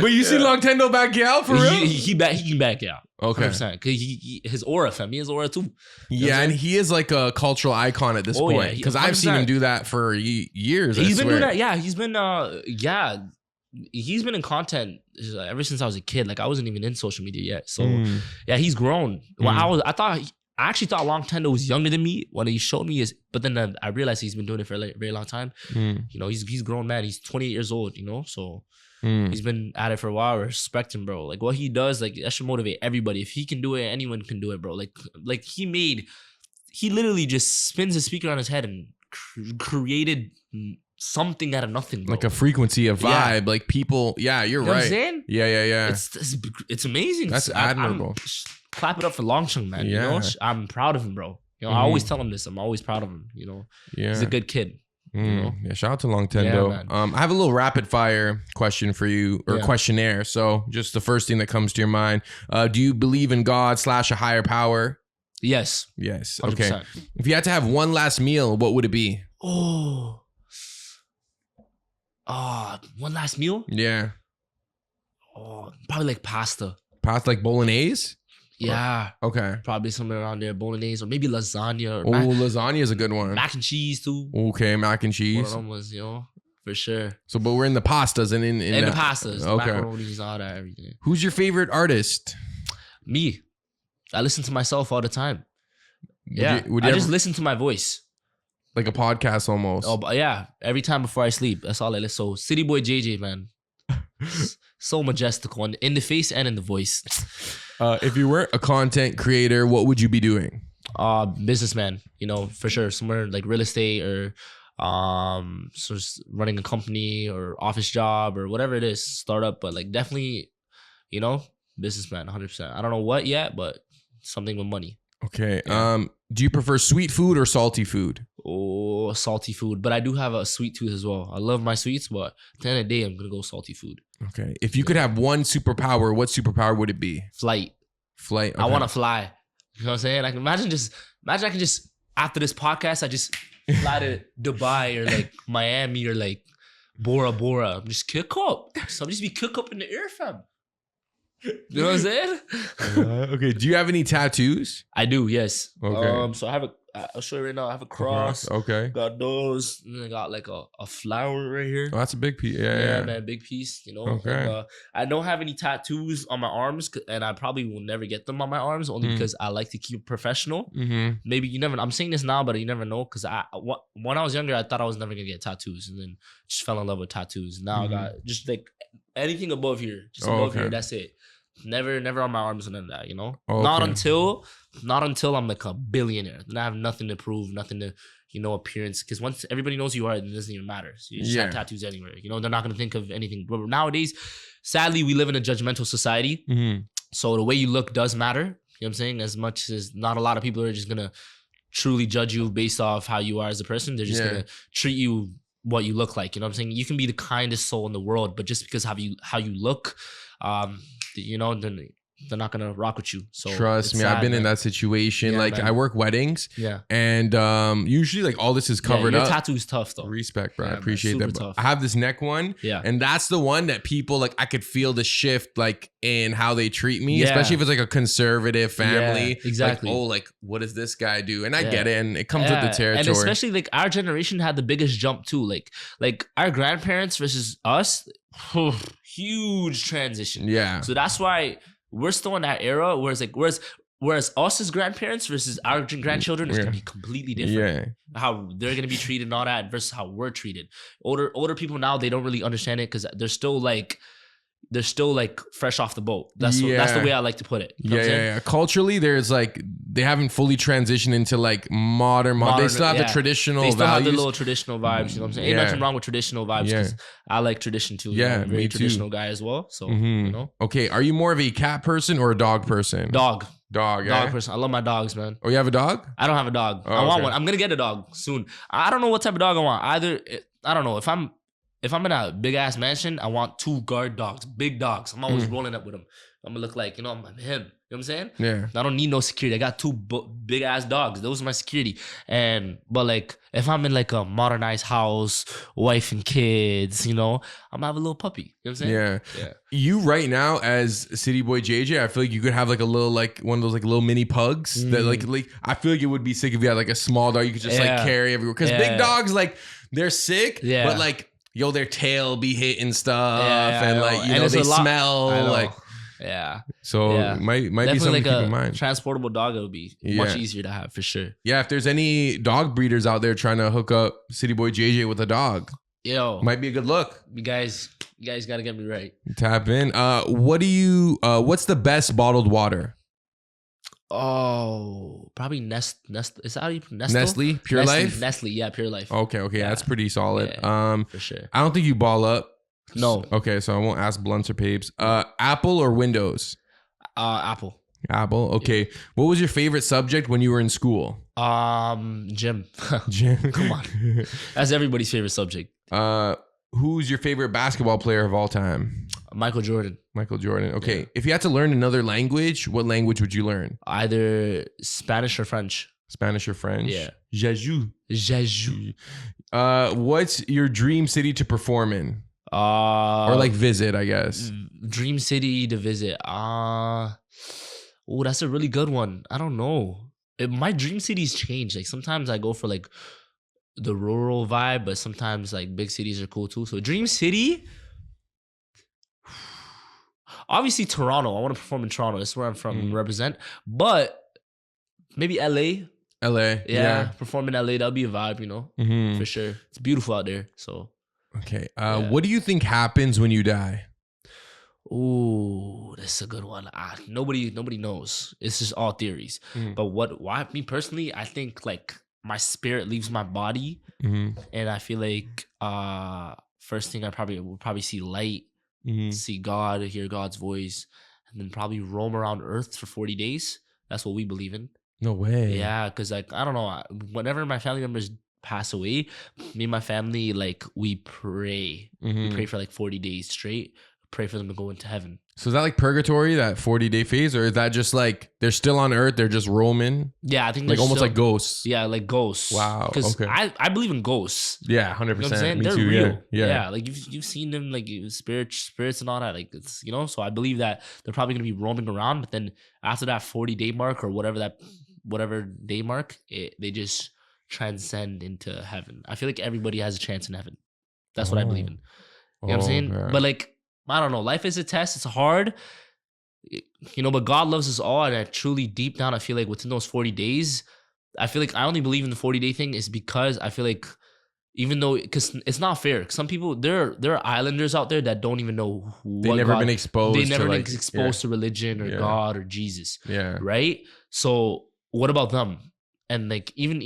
But you see LongTendo back gal for real? He can back gal. Okay. 100%. Cause his aura, fam. He has aura too. Yeah, and he is like a cultural icon at this point. Because I've seen him do that for years. He's been doing that. Yeah, he's been he's been in content ever since I was a kid. Like I wasn't even in social media yet. So yeah, he's grown. Well, I actually thought LongTendo was younger than me when he showed me but then I realized he's been doing it for a very long time. He's grown man. He's 28 years old, so he's been at it for a while. I respect him, bro. Like what he does, like that should motivate everybody. If he can do it, anyone can do it, bro. Like he literally just spins his speaker on his head and created something out of nothing, bro. Like a frequency, a vibe, like people. Yeah, you're right. Know what I'm saying? Yeah. It's amazing. That's admirable. Clap it up for Longchung, man. Yeah. I'm proud of him, bro. I always tell him this. I'm always proud of him. He's a good kid. Yeah, shout out to LongTendo. I have a little rapid fire question for you, or questionnaire. So just the first thing that comes to your mind. Do you believe in God / a higher power? Yes. 100%. Okay. If you had to have one last meal, what would it be? One last meal? Yeah. Probably like pasta. Pasta like bolognese? Yeah. Okay. Probably somewhere around there. Bolognese or maybe lasagna. Lasagna is a good one. Mac and cheese too. Okay, mac and cheese. One of them was, for sure. So, but we're in the pastas and in the pastas. Okay. Macaronis, all that, everything. Who's your favorite artist? Me. I listen to myself all the time. I just listen to my voice. Like a podcast almost. Oh, but yeah. Every time before I sleep. That's all I listen. So CityBoy JJ, man. So majestical in the face and in the voice. If you weren't a content creator, what would you be doing? Businessman, for sure. Somewhere like real estate or so just running a company or office job or whatever it is, startup. But like definitely, businessman, 100%. I don't know what yet, but something with money. Okay. Yeah. Do you prefer sweet food or salty food? Oh, salty food. But I do have a sweet tooth as well. I love my sweets, but at the end of the day, I'm going to go salty food. Okay. If you could have one superpower, what superpower would it be? Flight. Okay. I want to fly. You know what I'm saying? Like imagine I can just, after this podcast, I just fly to Dubai or like Miami or like Bora Bora. Just kick up. So just be kick up in the air, fam. You know what I'm saying? Okay. Do you have any tattoos? I do, yes. Okay. So I have I'll show you right now. I have a cross. Okay. Got those. And then I got like a flower right here. Oh, that's a big piece. Yeah, man, big piece. Okay. And, I don't have any tattoos on my arms, and I probably will never get them on my arms only because I like to keep professional. Maybe you never. I'm saying this now, but you never know because when I was younger, I thought I was never gonna get tattoos, and then just fell in love with tattoos. Now I got just like anything above here, just above here. That's it. Never on my arms and none of that, Not until I'm like a billionaire. Then I have nothing to prove, nothing to, appearance. Because once everybody knows who you are, it doesn't even matter. So you just have tattoos anywhere. They're not going to think of anything. But nowadays, sadly, we live in a judgmental society. So the way you look does matter. You know what I'm saying? As much as not a lot of people are just going to truly judge you based off how you are as a person. They're just going to treat you what you look like. You know what I'm saying? You can be the kindest soul in the world, but just because how you look, you know, then they're not gonna rock with you. So trust me, sad, I've been in man. that situation. Yeah, like man. I work weddings, Yeah. and usually like all this is covered your up. tattoo's tough though. Respect, bro. Yeah, I man, appreciate super that. Bro. tough. I have this neck one, Yeah. and that's the one that people like. I could feel the shift like in how they treat me, Yeah. especially if it's like a conservative family. Yeah, exactly. Like, oh, like what does this guy do? And I Yeah. get it, and it comes with the territory. And especially like our generation had the biggest jump too. Like our grandparents versus us, huge transition. Yeah. So that's why we're still in that era. Whereas us as grandparents versus our grandchildren is gonna be completely different. Yeah. How they're gonna be treated and all that versus how we're treated. Older people now, they don't really understand it because they're still like fresh off the boat. That's the way I like to put it. You know what I'm saying? Yeah. Culturally, there's like they haven't fully transitioned into like modern. They still have the traditional They still values. have the little traditional vibes. You know what I'm saying? Ain't nothing wrong with traditional vibes because I like tradition too. Yeah, I'm a very me too. traditional guy as well. So you know, Okay, are you more of a cat person or a dog person? dog Dog person. I love my dogs, man. Oh, you have a dog? I don't have a dog. Oh, I want okay. one. I'm gonna get a dog soon. I don't know what type of dog I want. I don't know if I'm in a big ass mansion, I want 2 guard dogs, big dogs. I'm always rolling up with them. I'm gonna look like, you know, I'm him. You know what I'm saying? Yeah. I don't need no security. I got 2 big ass dogs. Those are my security. But like, if I'm in like a modernized house, wife and kids, you know, I'm gonna have a little puppy. You know what I'm saying? Yeah. You right now as CityBoy JJ, I feel like you could have like a little like one of those like little mini pugs that like I feel like it would be sick if you had like a small dog you could just like carry everywhere. Because big dogs like they're sick, but like yo, their tail be hitting stuff and like you know they smell like. Yeah. So might be something like to keep in mind. Transportable dog, it would be much easier to have for sure. Yeah, if there's any dog breeders out there trying to hook up CityBoy JJ with a dog, might be a good look. You guys gotta get me right. Tap in. What's the best bottled water? Oh, probably Nest. Is that how you pronounce Nestle? Pure Life? Nestle, yeah, Pure Life. Okay, that's pretty solid. For sure. I don't think you ball up. No. Okay, so I won't ask blunts or papes. Apple or Windows? Apple. Apple. Okay. Yeah. What was your favorite subject when you were in school? Gym. Gym. Come on. That's everybody's favorite subject. Who's your favorite basketball player of all time? Michael Jordan. Michael Jordan. Okay. Yeah. If you had to learn another language, what language would you learn? Either Spanish or French. Spanish or French? Yeah. Jaju. What's your dream city to perform in? Or like visit, I guess. Dream city to visit. That's a really good one. I don't know. My dream cities change. Like sometimes I go for like the rural vibe, but sometimes like big cities are cool too. So dream city, obviously Toronto. I want to perform in Toronto. That's where I'm from, represent. But maybe LA. Yeah. Perform in LA. That'll be a vibe, you know, for sure. It's beautiful out there. So. Okay. What do you think happens when you die? Ooh, that's a good one. Nobody knows. It's just all theories. But why me personally, I think like my spirit leaves my body, and I feel like first thing I will probably see light, see God, hear God's voice, and then probably roam around Earth for 40 days. That's what we believe in. No way. Yeah, because like I don't know. Whenever my family members pass away, me and my family like we pray. We pray for like 40 days straight. Pray for them to go into heaven. So is that like purgatory, that 40-day phase, or is that just like they're still on Earth, they're just roaming? Yeah, I think like almost still, like ghosts. Yeah, like ghosts. Wow. Because I believe in ghosts. Yeah, 100%. You know what I'm saying? Me they're too, real. Yeah. Like you've seen them, like spirits and all that. Like it's so I believe that they're probably gonna be roaming around, but then after that 40-day mark or whatever day mark, they just transcend into heaven. I feel like everybody has a chance in heaven. That's what I believe in. You know what I'm saying? God. But like, I don't know. Life is a test. It's hard. But God loves us all. And I truly, deep down, I feel like within those 40 days, I feel like I only believe in the 40-day thing is because I feel like because it's not fair. Some people, there are islanders out there that don't even know They've never been exposed to religion or God or Jesus. Yeah. Right? So what about them? And like even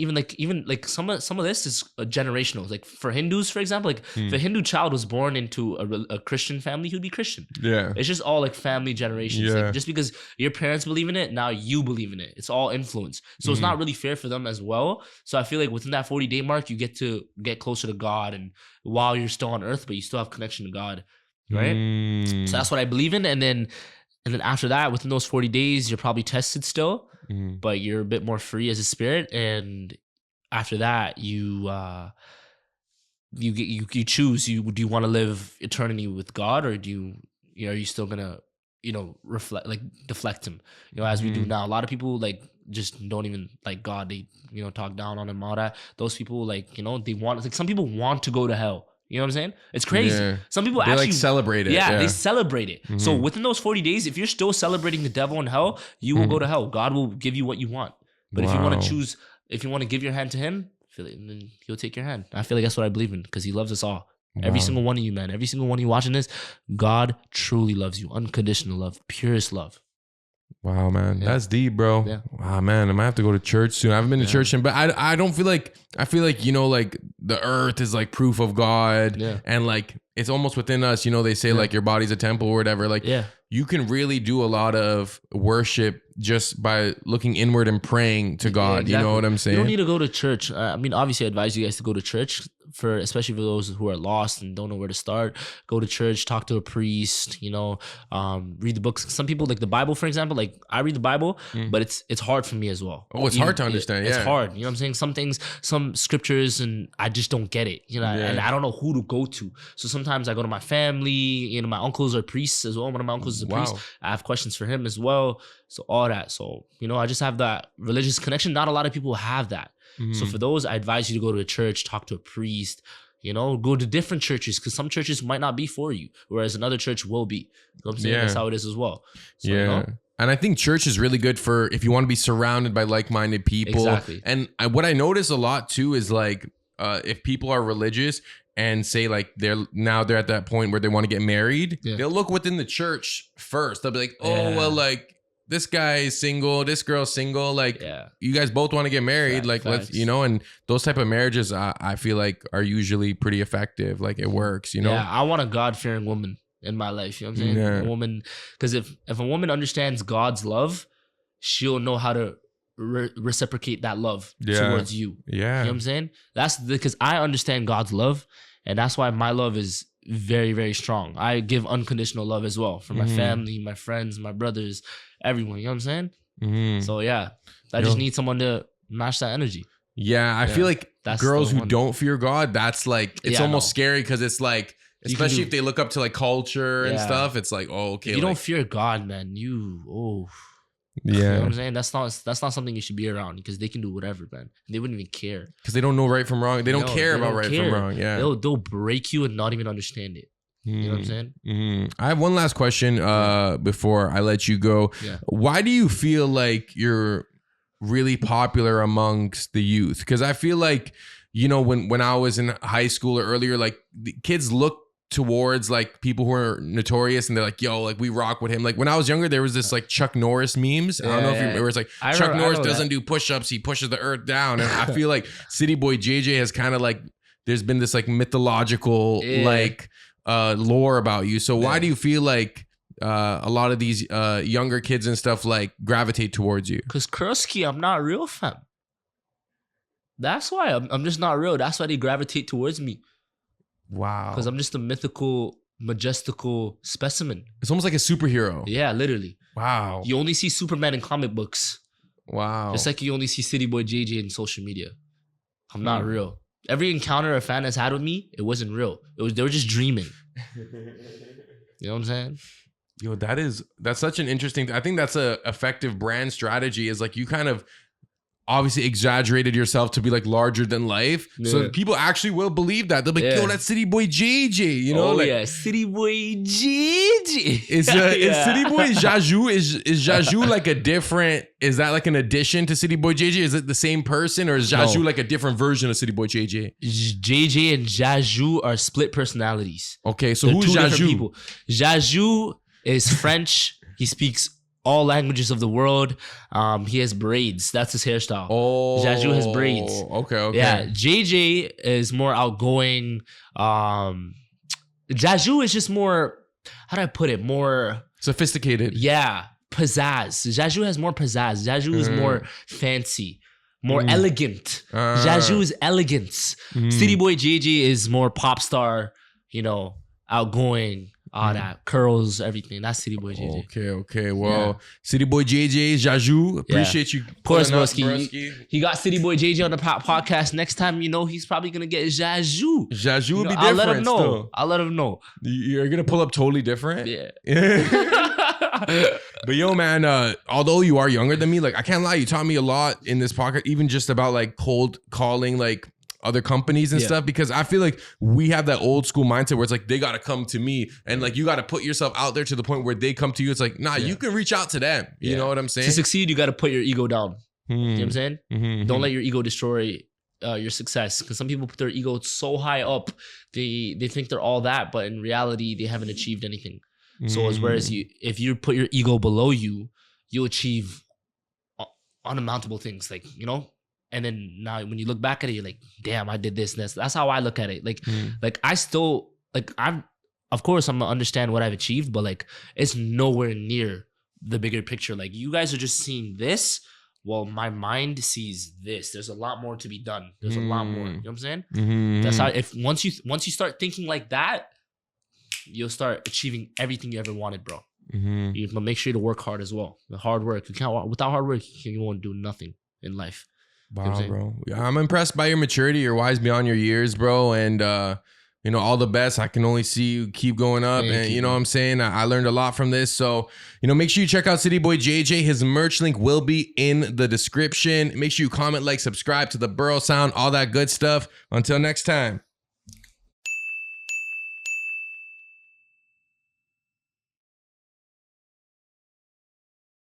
like some of this is generational. Like for Hindus, for example, like if a Hindu child was born into a Christian family, he would be Christian. Yeah. It's just all like family generations. Yeah. Like just because your parents believe in it, now you believe in it. It's all influence. So it's not really fair for them as well. So I feel like within that 40-day mark, you get to get closer to God, and while you're still on earth, but you still have connection to God, right? So that's what I believe in. And then after that, within those 40 days, you're probably tested still. But you're a bit more free as a spirit, and after that, you choose. Do you want to live eternity with God, or are you still gonna deflect him? As we do now. A lot of people like just don't even like God. They talk down on him, all that. Those people they want, like, some people want to go to hell. You know what I'm saying? It's crazy. Yeah. Some people actually celebrate it. Yeah, they celebrate it. So within those 40 days, if you're still celebrating the devil in hell, you will go to hell. God will give you what you want. But if you want to choose, if you want to give your hand to him, then he'll take your hand. I feel like that's what I believe in, because he loves us all. Every single one of you, man. Every single one of you watching this, God truly loves you. Unconditional love. Purest love. Wow, man. Yeah. That's deep, bro. Yeah. Wow, man. I might have to go to church soon. I haven't been to church, but I don't feel like, I feel like, like the earth is like proof of God. Yeah. And like, it's almost within us. They say like your body's a temple or whatever. Like, you can really do a lot of worship just by looking inward and praying to God. Exactly. You know what I'm saying? You don't need to go to church. I mean, obviously I advise you guys to go to church, especially for those who are lost and don't know where to start. Go to church, talk to a priest, read the books. Some people, like the Bible, for example, like I read the Bible, but it's hard for me as well. Oh, it's hard to understand. It's hard. You know what I'm saying? Some things, some scriptures, and I just don't get it, and I don't know who to go to. So sometimes I go to my family, my uncles are priests as well. One of my uncles is a priest. I have questions for him as well. So all that. So, I just have that religious connection. Not a lot of people have that. So for those, I advise you to go to a church, talk to a priest, go to different churches, because some churches might not be for you, whereas another church will be. You know what I'm saying? That's how it is as well. So, And I think church is really good for if you want to be surrounded by like-minded people. Exactly. And what I notice a lot too is like, if people are religious and say like they're at that point where they want to get married, they'll look within the church first. They'll be like, well, like, this guy is single, this girl's single, like you guys both want to get married, like let's, and those type of marriages I feel like are usually pretty effective. Like it works, Yeah, I want a God-fearing woman in my life. You know what I'm saying? Yeah. A woman, because if a woman understands God's love, she'll know how to reciprocate that love towards you. Yeah. You know what I'm saying? That's because I understand God's love, and that's why my love is very, very strong. I give unconditional love as well for my family, my friends, my brothers, everyone. You know what I'm saying? So yeah, I just need someone to match that energy. Yeah, I feel like that's girls who don't fear God, that's like, it's almost scary, because it's like, especially if they look up to like culture and stuff, it's like, oh, okay. If you don't fear God, man, you know what I'm saying? That's not something you should be around, because they can do whatever, man. They wouldn't even care, because they don't know right from wrong. They don't care about right from wrong. Yeah, they'll break you and not even understand it. You know what I'm saying? I have one last question before I let you go. Yeah. Why do you feel like you're really popular amongst the youth? Because I feel like, when I was in high school or earlier, like the kids look towards like people who are notorious, and they're like, yo, like we rock with him. Like when I was younger, there was this like Chuck Norris memes. I don't know if you remember. It's like Chuck Norris doesn't do push-ups, he pushes the earth down. And I feel like CityBoy JJ has kind of like, there's been this like mythological like lore about you. So why do you feel like a lot of these younger kids and stuff like gravitate towards you? Because Kurski, I'm not real, fam. That's why I'm just not real. That's why they gravitate towards me. Wow. Because I'm just a mythical, majestical specimen. It's almost like a superhero. Yeah, literally. Wow. You only see Superman in comic books. Wow. Just like you only see CityBoy JJ in social media. I'm not real. Every encounter a fan has had with me, it wasn't real. They were just dreaming. You know what I'm saying? Yo, that's such an interesting, I think that's a effective brand strategy, is like you kind of obviously exaggerated yourself to be like larger than life. Yeah. So people actually will believe that. They'll be like, yo, that's CityBoy JJ, you know? Oh, like, yeah, CityBoy JJ. Is CityBoy Jaju, is Jaju like a different, is that like an addition to CityBoy JJ? Is it the same person, or is Jaju like a different version of CityBoy JJ? JJ and Jaju are split personalities. Okay, so who's Jaju? Jaju is French. He speaks all languages of the world. He has braids. That's his hairstyle. Oh, Jaju has braids. Okay. Yeah, JJ is more outgoing. Jaju is just more, how do I put it? More sophisticated. Yeah, pizzazz. Jaju has more pizzazz. Jaju is more fancy, more elegant. Jaju is elegance. CityBoy JJ is more pop star, outgoing, all that, curls, everything. That's CityBoy JJ. Okay. Well, CityBoy JJ, Jaju, appreciate you. Of course, broski. He got CityBoy JJ on the podcast. Next time, he's probably gonna get Jaju. Jaju will be different. I'll let him know. You're gonna pull up totally different. Yeah. But yo, man, although you are younger than me, like I can't lie, you taught me a lot in this podcast, even just about like cold calling, like other companies and stuff, because I feel like we have that old school mindset where it's like they gotta come to me, and like you gotta put yourself out there to the point where they come to you. It's like, nah, you can reach out to them. You know what I'm saying? To succeed, you gotta put your ego down. You know what I'm saying? Don't let your ego destroy your success, because some people put their ego so high up, they think they're all that, but in reality, they haven't achieved anything. So whereas if you put your ego below you, you'll achieve unamountable things, like, and then now when you look back at it, you're like, damn, I did this and this. That's how I look at it. Like I still, like, of course I'm gonna understand what I've achieved, but like it's nowhere near the bigger picture. Like you guys are just seeing this. Well, my mind sees this. There's a lot more to be done. There's a lot more. You know what I'm saying? That's how, once you start thinking like that, you'll start achieving everything you ever wanted, bro. But make sure to work hard as well. The hard work. Without hard work, you won't do nothing in life. Wow, bro. Yeah, I'm impressed by your maturity. You're wise beyond your years, bro. And all the best. I can only see you keep going up. And you know what I'm saying? I learned a lot from this. So, make sure you check out CityBoy JJ. His merch link will be in the description. Make sure you comment, like, subscribe to the Borough Sound, all that good stuff. Until next time.